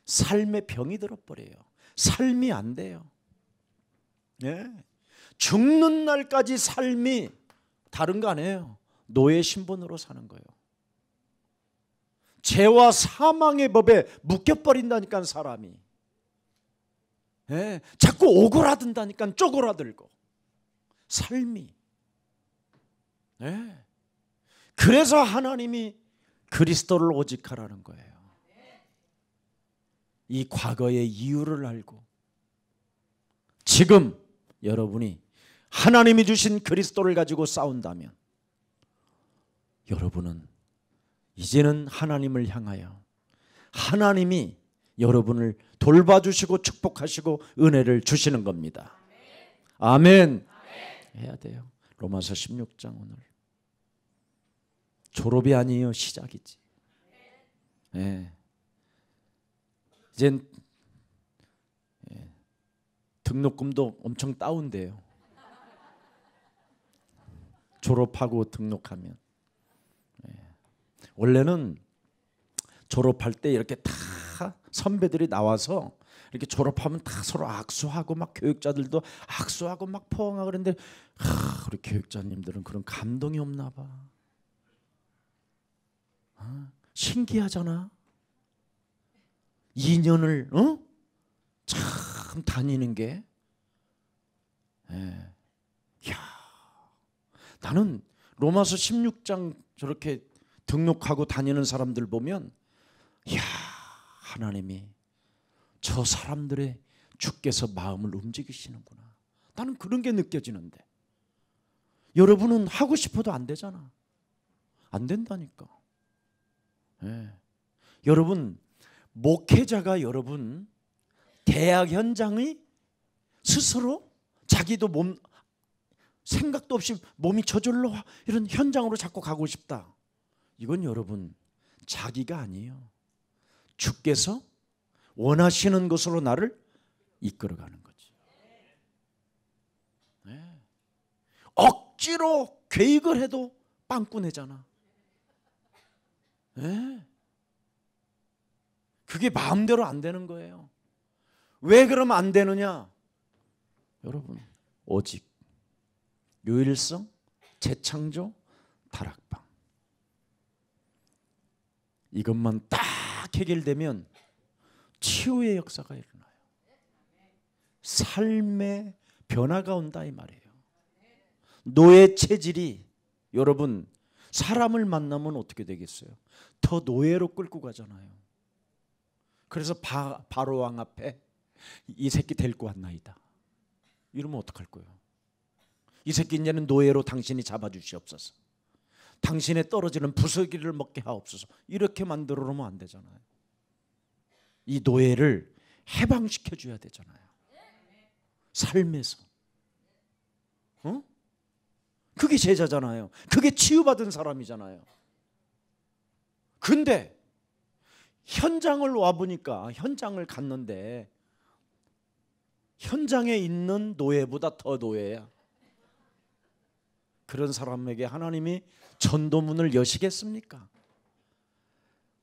삶의 병이 들어버려요. 삶이 안 돼요. 네. 죽는 날까지 삶이 다른 거 아니에요. 노예 신분으로 사는 거예요. 죄와 사망의 법에 묶여버린다니까 사람이. 네. 자꾸 오그라든다니까 쪼그라들고 삶이. 네. 그래서 하나님이 그리스도를 오직하라는 거예요. 이 과거의 이유를 알고 지금 여러분이 하나님이 주신 그리스도를 가지고 싸운다면 여러분은 이제는 하나님을 향하여 하나님이 여러분을 돌봐주시고 축복하시고 은혜를 주시는 겁니다. 아멘. 해야 돼요. 로마서 16장 오늘 졸업이 아니에요. 시작이지. 네. 이젠 등록금도 엄청 다운돼요. 졸업하고 등록하면. 원래는 졸업할 때 이렇게 다 선배들이 나와서 이렇게 졸업하면 다 서로 악수하고 막 교육자들도 악수하고 막 포옹하고 그랬는데 우리 교육자님들은 그런 감동이 없나 봐. 신기하잖아. 2년을 참 다니는 게. 야, 나는 로마서 16장 저렇게 등록하고 다니는 사람들 보면 야, 하나님이 저 사람들의 주께서 마음을 움직이시는구나. 나는 그런 게 느껴지는데 여러분은 하고 싶어도 안 되잖아. 안 된다니까. 여러분 목회자가 여러분 대학 현장의 스스로 자기도 생각도 없이 몸이 저절로 이런 현장으로 자꾸 가고 싶다. 이건 여러분 자기가 아니에요. 주께서 원하시는 것으로 나를 이끌어가는 거지. 억지로 계획을 해도 빵꾸내잖아. 그게 마음대로 안 되는 거예요. 왜 그러면 안 되느냐? 여러분 오직 유일성, 재창조, 다락방 이것만 딱 해결되면 치유의 역사가 일어나요. 삶의 변화가 온다 이 말이에요. 노예 체질이 여러분 사람을 만나면 어떻게 되겠어요? 더 노예로 끌고 가잖아요. 그래서 바로 왕 앞에 이 새끼 데리고 왔나이다. 이러면 어떡할 거예요? 이 새끼 이제는 노예로 당신이 잡아주시옵소서. 당신의 떨어지는 부스러기를 먹게 하옵소서. 이렇게 만들어 놓으면 안 되잖아요. 이 노예를 해방시켜 줘야 되잖아요. 삶에서. 그게 제자잖아요. 그게 치유받은 사람이잖아요. 근데 현장을 와보니까 현장을 갔는데 현장에 있는 노예보다 더 노예야. 그런 사람에게 하나님이 전도문을 여시겠습니까?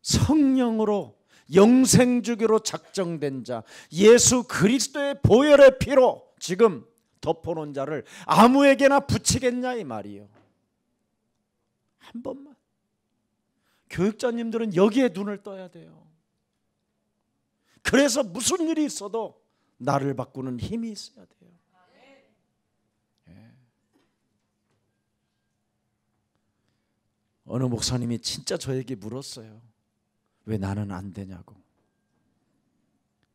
성령으로 영생주기로 작정된 자 예수 그리스도의 보혈의 피로 지금 덮어놓은 자를 아무에게나 붙이겠냐 이 말이에요. 한 번만. 교육자님들은 여기에 눈을 떠야 돼요. 그래서 무슨 일이 있어도 나를 바꾸는 힘이 있어야 돼요. 어느 목사님이 진짜 저에게 물었어요. 왜 나는 안 되냐고.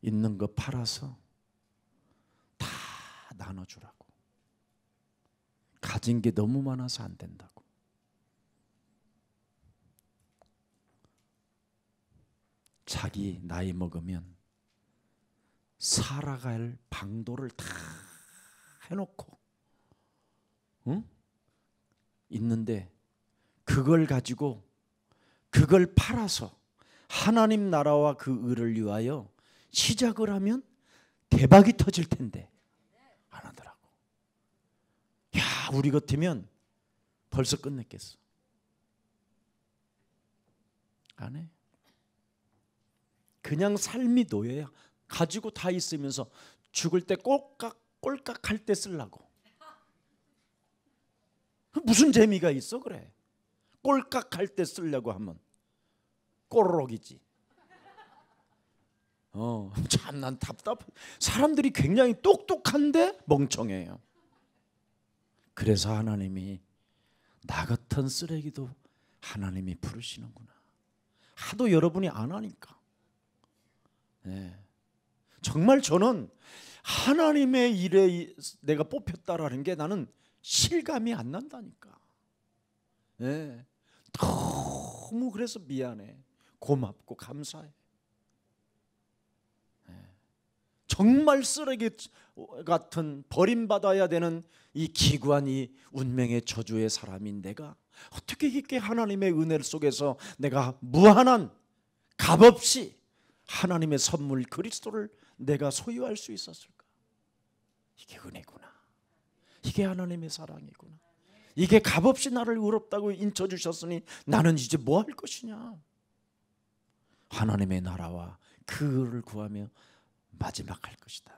있는 거 팔아서 다 나눠주라고. 가진 게 너무 많아서 안 된다고. 자기 나이 먹으면 살아갈 방도를 다 해놓고 있는데 그걸 가지고 그걸 팔아서 하나님 나라와 그 의를 위하여 시작을 하면 대박이 터질 텐데 안 하더라고. 야, 우리 같으면 벌써 끝냈겠어. 안 해. 그냥 삶이 노예야. 가지고 다 있으면서 죽을 때 꼴깍 할 때 쓰려고. 무슨 재미가 있어 그래. 꼴깍 할 때 쓰려고 하면 꼬르륵이지. 참 난 답답해. 사람들이 굉장히 똑똑한데 멍청해요. 그래서 하나님이 나 같은 쓰레기도 하나님이 부르시는구나. 하도 여러분이 안 하니까. 정말 저는 하나님의 일에 내가 뽑혔다라는 게 나는 실감이 안 난다니까. 너무 그래서 미안해. 고맙고 감사해. 정말 쓰레기 같은 버림받아야 되는 이 기구한 이 운명의 저주의 사람인 내가 어떻게 이렇게 하나님의 은혜 속에서 내가 무한한 값없이 하나님의 선물 그리스도를 내가 소유할 수 있었을까? 이게 은혜구나. 이게 하나님의 사랑이구나. 이게 값없이 나를 의롭다고 인쳐주셨으니 나는 이제 뭐 할 것이냐. 하나님의 나라와 그를 구하며 마지막 할 것이다.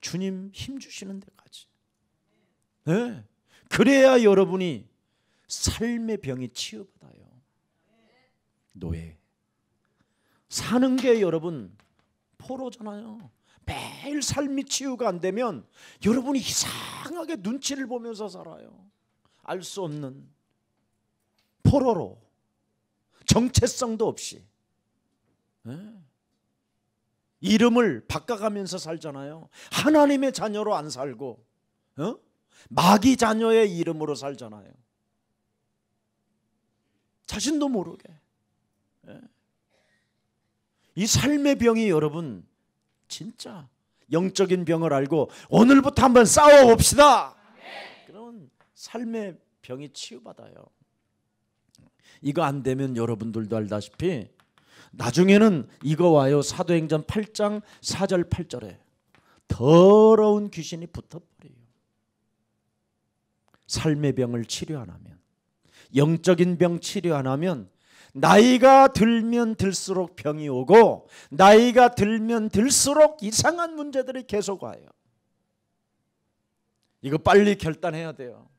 주님 힘주시는 데까지. 네. 그래야 여러분이 삶의 병이 치유받아요. 노예. 사는 게 여러분 포로잖아요. 매일 삶이 치유가 안 되면 여러분이 이상하게 눈치를 보면서 살아요. 알 수 없는 포로로 정체성도 없이 이름을 바꿔가면서 살잖아요. 하나님의 자녀로 안 살고 마귀 자녀의 이름으로 살잖아요. 자신도 모르게. 이 삶의 병이 여러분 진짜 영적인 병을 알고 오늘부터 한번 싸워봅시다. 그러면 삶의 병이 치유받아요. 이거 안 되면 여러분들도 알다시피 나중에는 이거 와요. 사도행전 8장 4절 8절에 더러운 귀신이 붙어버려요. 삶의 병을 치료 안 하면, 영적인 병 치료 안 하면 나이가 들면 들수록 병이 오고 나이가 들면 들수록 이상한 문제들이 계속 와요. 이거 빨리 결단해야 돼요.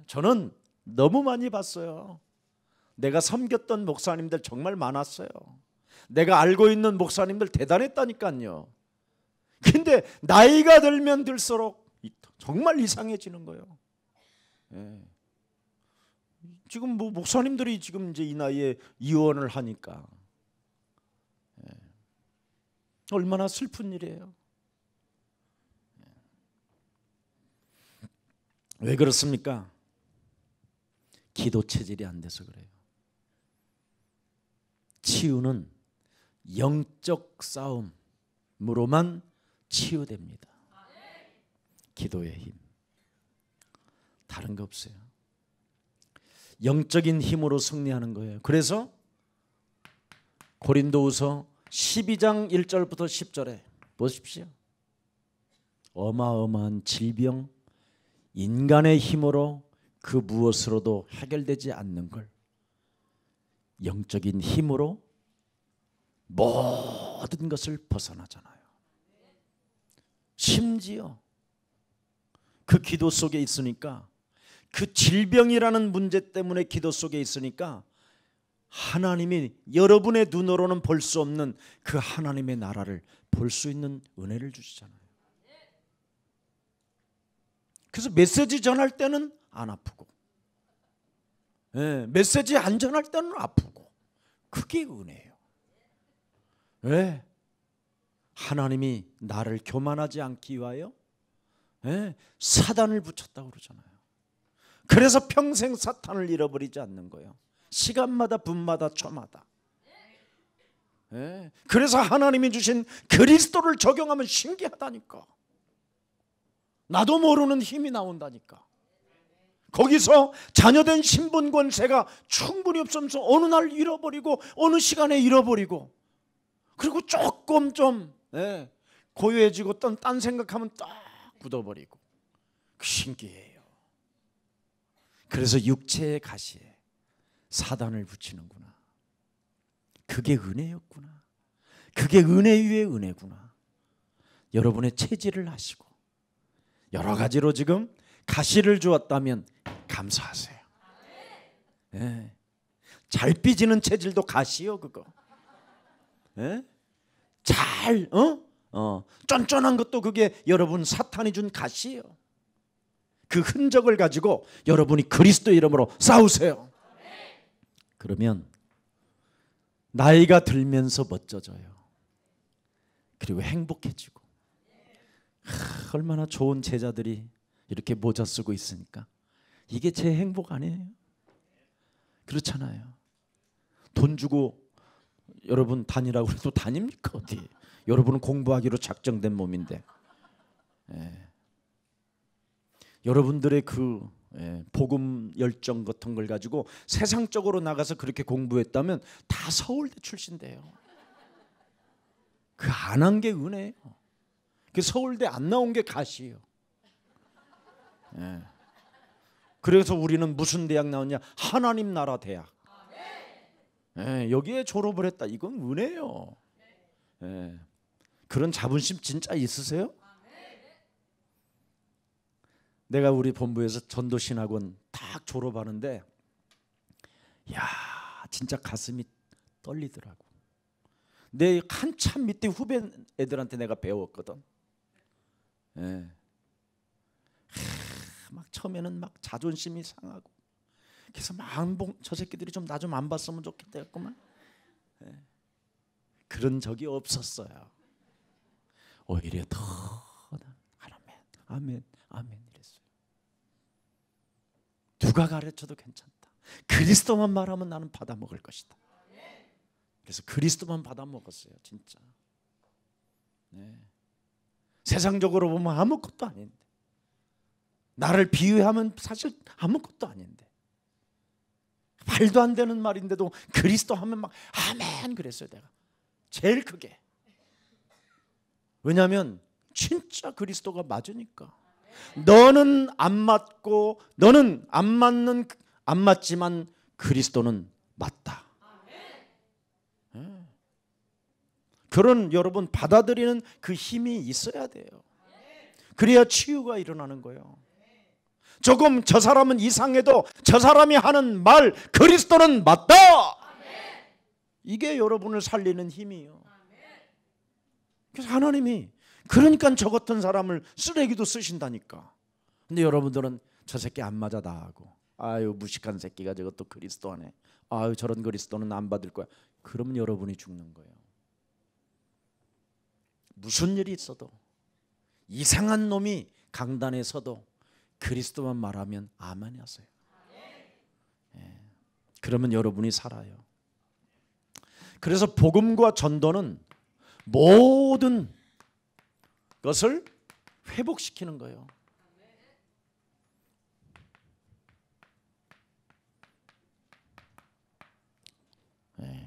저는 너무 많이 봤어요. 내가 섬겼던 목사님들 정말 많았어요. 내가 알고 있는 목사님들 대단했다니까요. 근데 나이가 들면 들수록 정말 이상해지는 거예요. 지금 뭐 목사님들이 지금 이제 이 나이에 이혼을 하니까 얼마나 슬픈 일이에요. 왜 그렇습니까? 기도 체질이 안 돼서 그래요. 치유는 영적 싸움으로만 치유됩니다. 기도의 힘. 다른 거 없어요. 영적인 힘으로 승리하는 거예요. 그래서 고린도후서 12장 1절부터 10절에 보십시오. 어마어마한 질병, 인간의 힘으로 그 무엇으로도 해결되지 않는 걸 영적인 힘으로 모든 것을 벗어나잖아요. 심지어 그 기도 속에 있으니까, 그 질병이라는 문제 때문에 기도 속에 있으니까 하나님이 여러분의 눈으로는 볼 수 없는 그 하나님의 나라를 볼 수 있는 은혜를 주시잖아요. 그래서 메시지 전할 때는 안 아프고, 메시지 안 전할 때는 아프고, 그게 은혜예요. 왜? 하나님이 나를 교만하지 않기 위하여 사단을 붙였다고 그러잖아요. 그래서 평생 사탄을 잃어버리지 않는 거예요. 시간마다 분마다 초마다. 그래서 하나님이 주신 그리스도를 적용하면 신기하다니까. 나도 모르는 힘이 나온다니까. 거기서 자녀된 신분 권세가 충분히 없으면서 어느 날 잃어버리고 어느 시간에 잃어버리고, 그리고 조금 좀 고요해지고 딴 생각하면 딱 굳어버리고. 신기해요. 그래서 육체의 가시에 사단을 붙이는구나. 그게 은혜였구나. 그게 은혜 위에 은혜구나. 여러분의 체질을 하시고 여러 가지로 지금 가시를 주었다면 감사하세요. 잘 삐지는 체질도 가시요 그거. 잘 쫀쫀한 것도 그게 여러분 사탄이 준 가시예요. 그 흔적을 가지고 여러분이 그리스도 이름으로 싸우세요. 그러면 나이가 들면서 멋져져요. 그리고 행복해지고. 얼마나 좋은 제자들이 이렇게 모자 쓰고 있으니까 이게 제 행복 아니에요? 그렇잖아요. 돈 주고 여러분 다니라고 해도 다닙니까 어디? 여러분은 공부하기로 작정된 몸인데. 여러분들의 그 복음 열정 같은 걸 가지고 세상적으로 나가서 그렇게 공부했다면 다 서울대 출신대요. 그 안 한 게 은혜예요. 그 서울대 안 나온 게 가시예요. 그래서 우리는 무슨 대학 나왔냐? 하나님 나라 대학. 여기에 졸업을 했다. 이건 은혜예요. 그런 자부심 진짜 있으세요? 내가 우리 본부에서 전도신학원 딱 졸업하는데 야 진짜 가슴이 떨리더라고. 내 한참 밑에 후배 애들한테 내가 배웠거든. 막 처음에는 막 자존심이 상하고 그래서 막 저 새끼들이 좀 나 좀 안 봤으면 좋겠다 했구만. 그런 적이 없었어요. 오히려 더 아멘 이랬어요. 누가 가르쳐도 괜찮다. 그리스도만 말하면 나는 받아 먹을 것이다. 그래서 그리스도만 받아 먹었어요. 진짜. 세상적으로 보면 아무것도 아닌데, 나를 비유하면 사실 아무것도 아닌데, 말도 안 되는 말인데도 그리스도 하면 막 아멘 그랬어요. 내가 제일 크게. 왜냐하면 진짜 그리스도가 맞으니까. 너는 안 맞고 너는 안 맞지만 그리스도는 맞다. 그런 여러분 받아들이는 그 힘이 있어야 돼요. 그래야 치유가 일어나는 거예요. 조금 저 사람은 이상해도 저 사람이 하는 말 그리스도는 맞다. 이게 여러분을 살리는 힘이에요. 그래서 하나님이 그러니까 저 같은 사람을 쓰레기도 쓰신다니까. 근데 여러분들은 저 새끼 안 맞아 다 하고, 아유 무식한 새끼가 저것도 그리스도 하네, 아유 저런 그리스도는 안 받을 거야. 그러면 여러분이 죽는 거예요. 무슨 일이 있어도 이상한 놈이 강단에 서도 그리스도만 말하면 아멘 하세요. 그러면 여러분이 살아요. 그래서 복음과 전도는 모든 것을 회복시키는 거예요.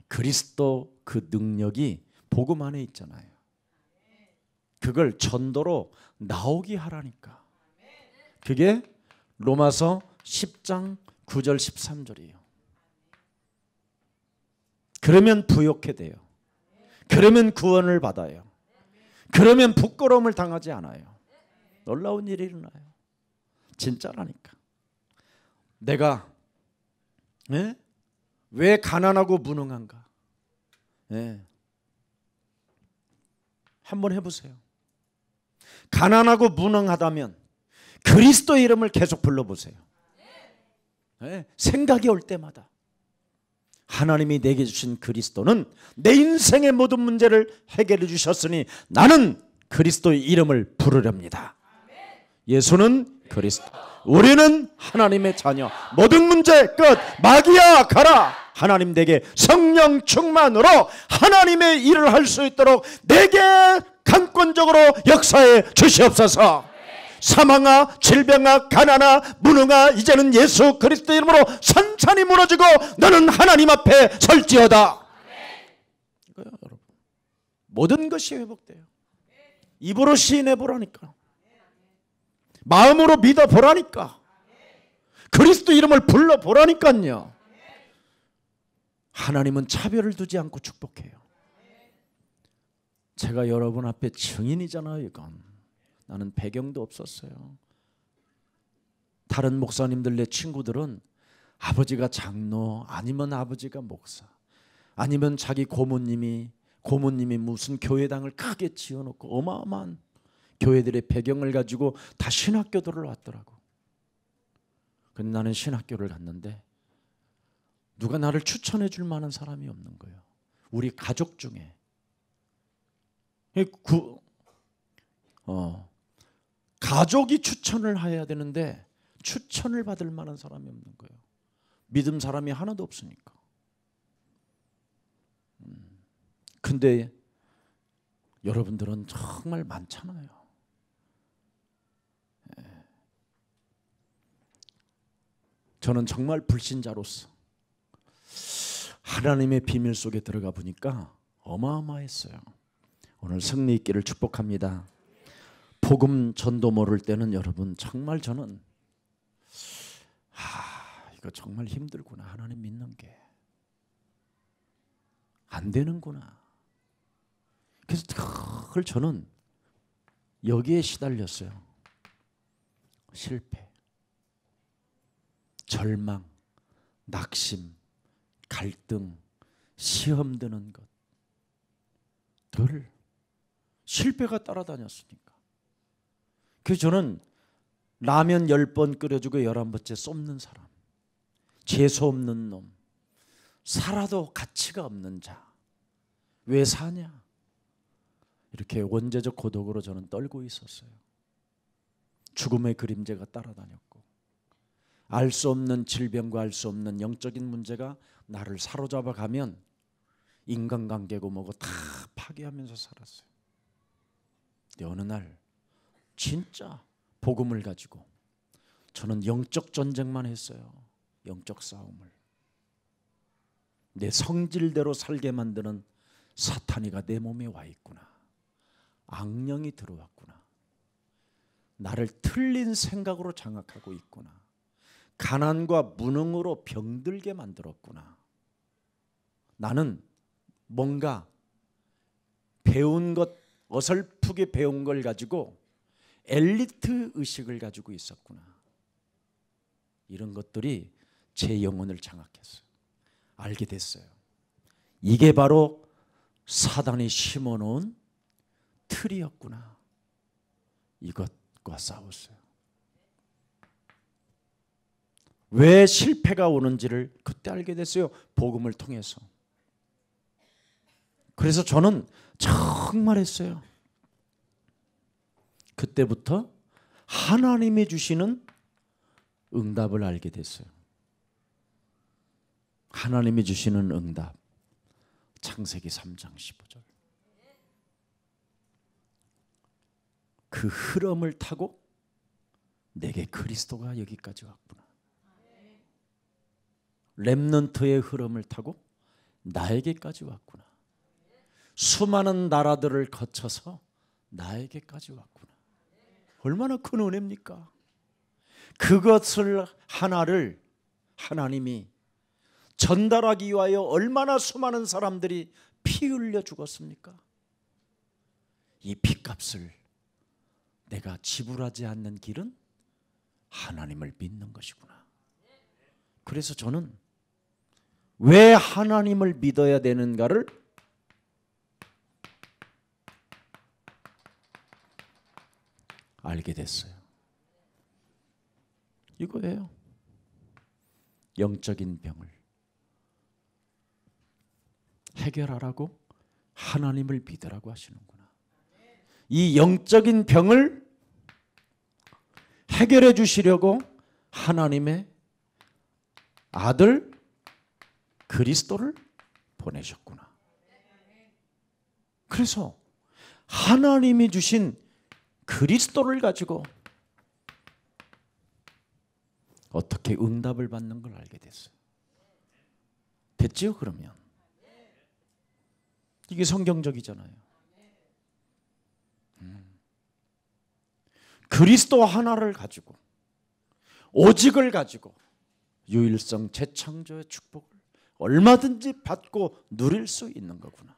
그리스도 그 능력이 복음 안에 있잖아요. 그걸 전도로 나오게 하라니까. 그게 로마서 10장 9절 13절이에요. 그러면 부욕해 돼요. 그러면 구원을 받아요. 그러면 부끄러움을 당하지 않아요. 놀라운 일이 일어나요. 진짜라니까. 내가 왜 가난하고 무능한가? 한번 해보세요. 가난하고 무능하다면 그리스도의 이름을 계속 불러보세요. 생각이 올 때마다 하나님이 내게 주신 그리스도는 내 인생의 모든 문제를 해결해 주셨으니 나는 그리스도의 이름을 부르렵니다. 예수는 그리스도, 우리는 하나님의 자녀. 모든 문제 끝. 마귀야 가라. 하나님 내게 성령 충만으로 하나님의 일을 할 수 있도록 내게 강권적으로 역사해 주시옵소서. 사망아, 질병아, 가난아, 무능아, 이제는 예수 그리스도 이름으로 산산이 무너지고 너는 하나님 앞에 설지어다. 이거요, 여러분. 모든 것이 회복돼요. 입으로 시인해 보라니까. 마음으로 믿어 보라니까. 그리스도 이름을 불러 보라니까요. 하나님은 차별을 두지 않고 축복해요. 제가 여러분 앞에 증인이잖아요. 이건 나는 배경도 없었어요. 다른 목사님들, 내 친구들은 아버지가 장로, 아니면 아버지가 목사, 아니면 자기 고모님이 무슨 교회당을 크게 지어놓고 어마어마한 교회들의 배경을 가지고 다 신학교들을 왔더라고. 근데 나는 신학교를 갔는데 누가 나를 추천해 줄 만한 사람이 없는 거예요. 우리 가족 중에 가족이 추천을 해야 되는데 추천을 받을 만한 사람이 없는 거예요. 믿음 사람이 하나도 없으니까. 근데 여러분들은 정말 많잖아요. 저는 정말 불신자로서 하나님의 비밀 속에 들어가 보니까 어마어마했어요. 오늘 승리 있기를 축복합니다. 복음 전도 모를 때는 여러분 정말 저는 이거 정말 힘들구나. 하나님 믿는 게 안 되는구나. 그래서 그걸 저는 여기에 시달렸어요. 실패, 절망, 낙심, 갈등, 시험 드는 것, 늘 실패가 따라다녔으니까. 그래서 저는 라면 10번 끓여주고 11번째 쏟는 사람, 재수 없는 놈, 살아도 가치가 없는 자, 왜 사냐? 이렇게 원죄적 고독으로 저는 떨고 있었어요. 죽음의 그림자가 따라다녔고, 알 수 없는 질병과 알 수 없는 영적인 문제가 나를 사로잡아 가면 인간관계고 뭐고 다 파괴하면서 살았어요. 근데 어느 날 진짜 복음을 가지고 저는 영적 전쟁만 했어요. 영적 싸움을. 내 성질대로 살게 만드는 사탄이가 내 몸에 와 있구나. 악령이 들어왔구나. 나를 틀린 생각으로 장악하고 있구나. 가난과 무능으로 병들게 만들었구나. 나는 뭔가 배운 것, 어설프게 배운 걸 가지고 엘리트 의식을 가지고 있었구나. 이런 것들이 제 영혼을 장악했어요. 알게 됐어요. 이게 바로 사단이 심어놓은 틀이었구나. 이것과 싸웠어요. 왜 실패가 오는지를 그때 알게 됐어요. 복음을 통해서. 그래서 저는 정말 했어요. 그때부터 하나님이 주시는 응답을 알게 됐어요. 하나님이 주시는 응답. 창세기 3장 15절. 그 흐름을 타고 내게 그리스도가 여기까지 왔구나. 렘넌트의 흐름을 타고 나에게까지 왔구나. 수많은 나라들을 거쳐서 나에게까지 왔구나. 얼마나 큰 은혜입니까? 그것을 하나를 하나님이 전달하기 위하여 얼마나 수많은 사람들이 피 흘려 죽었습니까? 이 피값을 내가 지불하지 않는 길은 하나님을 믿는 것이구나. 그래서 저는 왜 하나님을 믿어야 되는가를 알게 됐어요. 이거예요. 영적인 병을 해결하라고 하나님을 믿으라고 하시는구나. 이 영적인 병을 해결해 주시려고 하나님의 아들 그리스도를 보내셨구나. 그래서 하나님이 주신 그리스도를 가지고 어떻게 응답을 받는 걸 알게 됐어요. 됐지요? 그러면 이게 성경적이잖아요. 그리스도 하나를 가지고, 오직을 가지고 유일성 재창조의 축복을 얼마든지 받고 누릴 수 있는 거구나.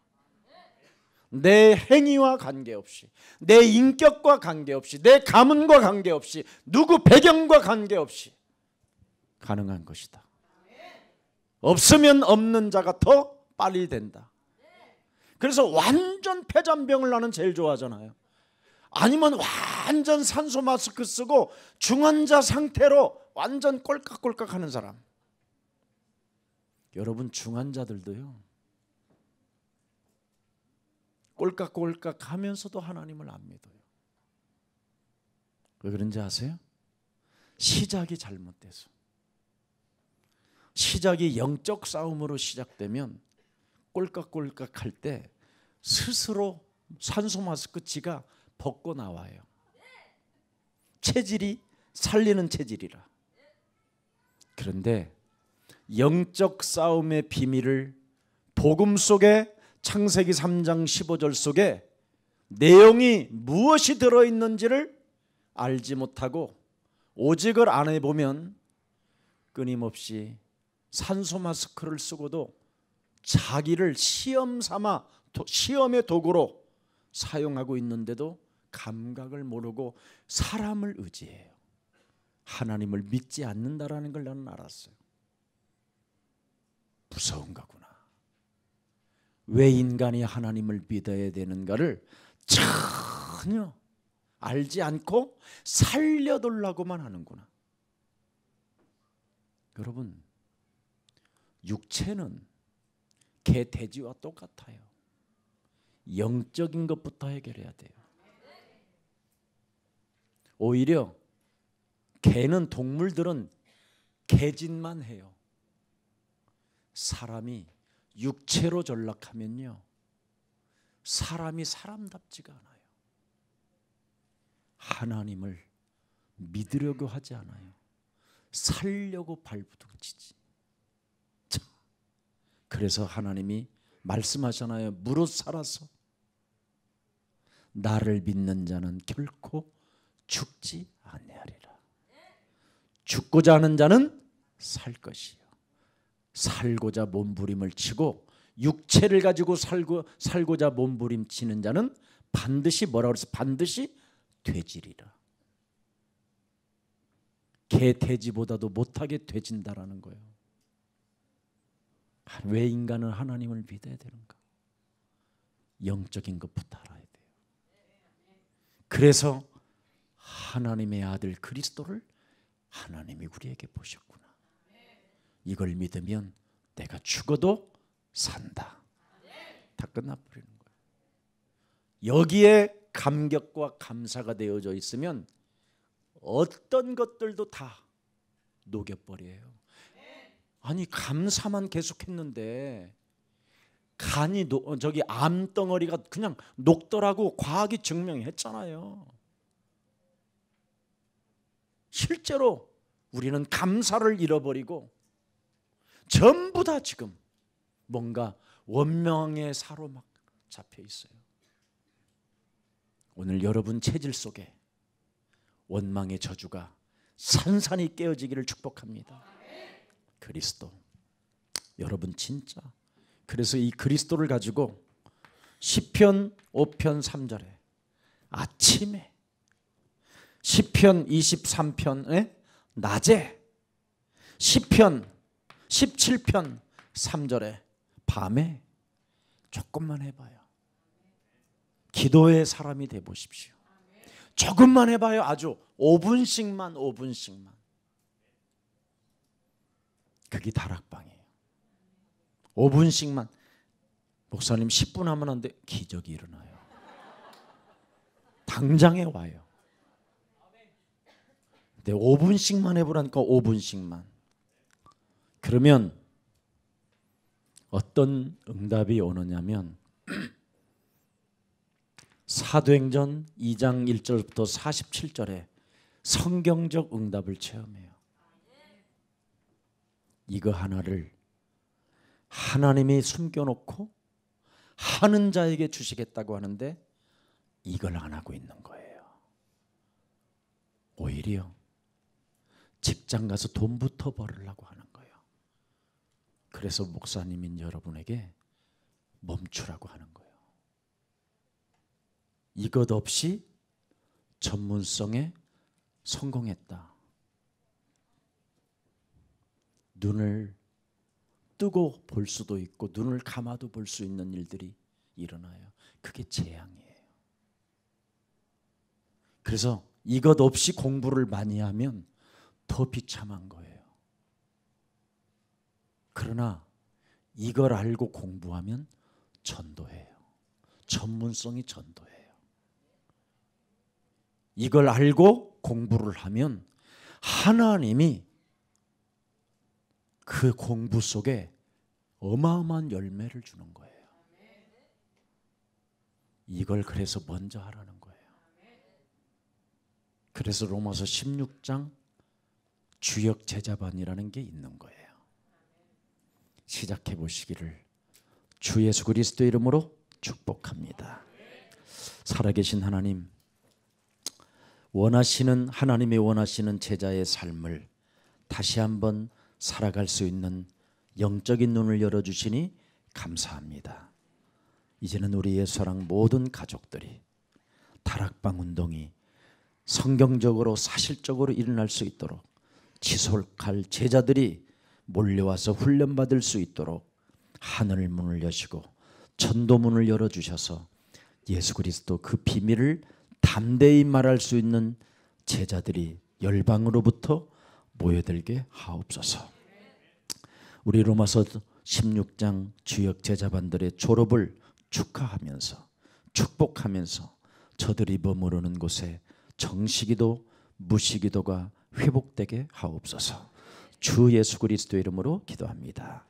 내 행위와 관계없이, 내 인격과 관계없이, 내 가문과 관계없이, 누구 배경과 관계없이 가능한 것이다. 없으면 없는 자가 더 빨리 된다. 그래서 완전 폐잔병을 나는 제일 좋아하잖아요. 아니면 완전 산소 마스크 쓰고 중환자 상태로 완전 꼴깍꼴깍 하는 사람. 여러분, 중환자들도요, 꼴깍꼴깍 하면서도 하나님을 안 믿어요. 왜 그런지 아세요? 시작이 잘못돼서. 시작이 영적 싸움으로 시작되면 꼴깍꼴깍 할 때 스스로 산소 마스크 지가 벗고 나와요. 체질이 살리는 체질이라. 그런데 영적 싸움의 비밀을 복음 속에 창세기 3장 15절 속에 내용이 무엇이 들어있는지를 알지 못하고 오직을 안 해보면 끊임없이 산소 마스크를 쓰고도 자기를 시험의 도구로 사용하고 있는데도 감각을 모르고 사람을 의지해요. 하나님을 믿지 않는다라는 걸 나는 알았어요. 무서운 거구나. 왜 인간이 하나님을 믿어야 되는가를 전혀 알지 않고 살려두려고만 하는구나. 여러분, 육체는 개, 돼지와 똑같아요. 영적인 것부터 해결해야 돼요. 오히려 개는, 동물들은 개짓만 해요. 사람이 육체로 전락하면요, 사람이 사람답지가 않아요. 하나님을 믿으려고 하지 않아요. 살려고 발부둥치지. 그래서 하나님이 말씀하잖아요. 무릇 살아서 나를 믿는 자는 결코 죽지 아니하리라. 죽고자 하는 자는 살 것이요, 살고자 몸부림을 치고 육체를 가지고 살고자 몸부림치는 자는 반드시 뭐라고 그랬어? 반드시 되지리라. 개, 돼지보다도 못하게 되진다라는 거예요. 왜 인간은 하나님을 믿어야 되는가? 영적인 것부터 알아야 돼요. 그래서 하나님의 아들 그리스도를 하나님이 우리에게 보셨구나. 이걸 믿으면 내가 죽어도 산다. 다 끝나버리는 거예요. 여기에 감격과 감사가 되어져 있으면 어떤 것들도 다 녹여버려요. 아니, 감사만 계속했는데 간이 저기 암덩어리가 그냥 녹더라고 과학이 증명했잖아요. 실제로 우리는 감사를 잃어버리고 전부 다 지금 뭔가 원망의 사로 막 잡혀 있어요. 오늘 여러분 체질 속에 원망의 저주가 산산이 깨어지기를 축복합니다. 그리스도, 여러분 진짜 그래서 이 그리스도를 가지고 시편 5편 3절에 아침에, 시편 23편에 낮에, 시편 17편 3절에 밤에 조금만 해봐요. 기도의 사람이 되보십시오. 조금만 해봐요. 아주 5분씩만. 그게 다락방이에요. 5분씩만. 목사님 10분 하면 안 돼. 기적이 일어나요. 당장에 와요. 근데 5분씩만 해보라니까 5분씩만. 그러면 어떤 응답이 오느냐면 사도행전 2장 1절부터 47절에 성경적 응답을 체험해요. 이거 하나를 하나님이 숨겨놓고 하는 자에게 주시겠다고 하는데 이걸 안 하고 있는 거예요. 오히려 직장 가서 돈부터 벌으려고 하는 거예요. 그래서 목사님인 여러분에게 멈추라고 하는 거예요. 이것 없이 전문성에 성공했다. 눈을 뜨고 볼 수도 있고 눈을 감아도 볼 수 있는 일들이 일어나요. 그게 재앙이에요. 그래서 이것 없이 공부를 많이 하면 더 비참한 거예요. 그러나 이걸 알고 공부하면 전도해요. 전문성이 전도해요. 이걸 알고 공부를 하면 하나님이 그 공부 속에 어마어마한 열매를 주는 거예요. 이걸 그래서 먼저 하라는 거예요. 그래서 로마서 16장 주역 제자반이라는 게 있는 거예요. 시작해 보시기를 주 예수 그리스도 이름으로 축복합니다. 살아계신 하나님, 하나님이 원하시는 제자의 삶을 다시 한번 살아갈 수 있는 영적인 눈을 열어주시니 감사합니다. 이제는 우리 예수사랑 모든 가족들이 다락방 운동이 성경적으로 사실적으로 일어날 수 있도록 지속할 제자들이 몰려와서 훈련받을 수 있도록 하늘 문을 여시고 전도문을 열어주셔서 예수 그리스도 그 비밀을 담대히 말할 수 있는 제자들이 열방으로부터 모여들게 하옵소서. 우리 로마서 16장 주역 제자반들의 졸업을 축하하면서 축복하면서 저들이 머무르는 곳에 정시기도 무시기도가 회복되게 하옵소서. 주 예수 그리스도 이름으로 기도합니다.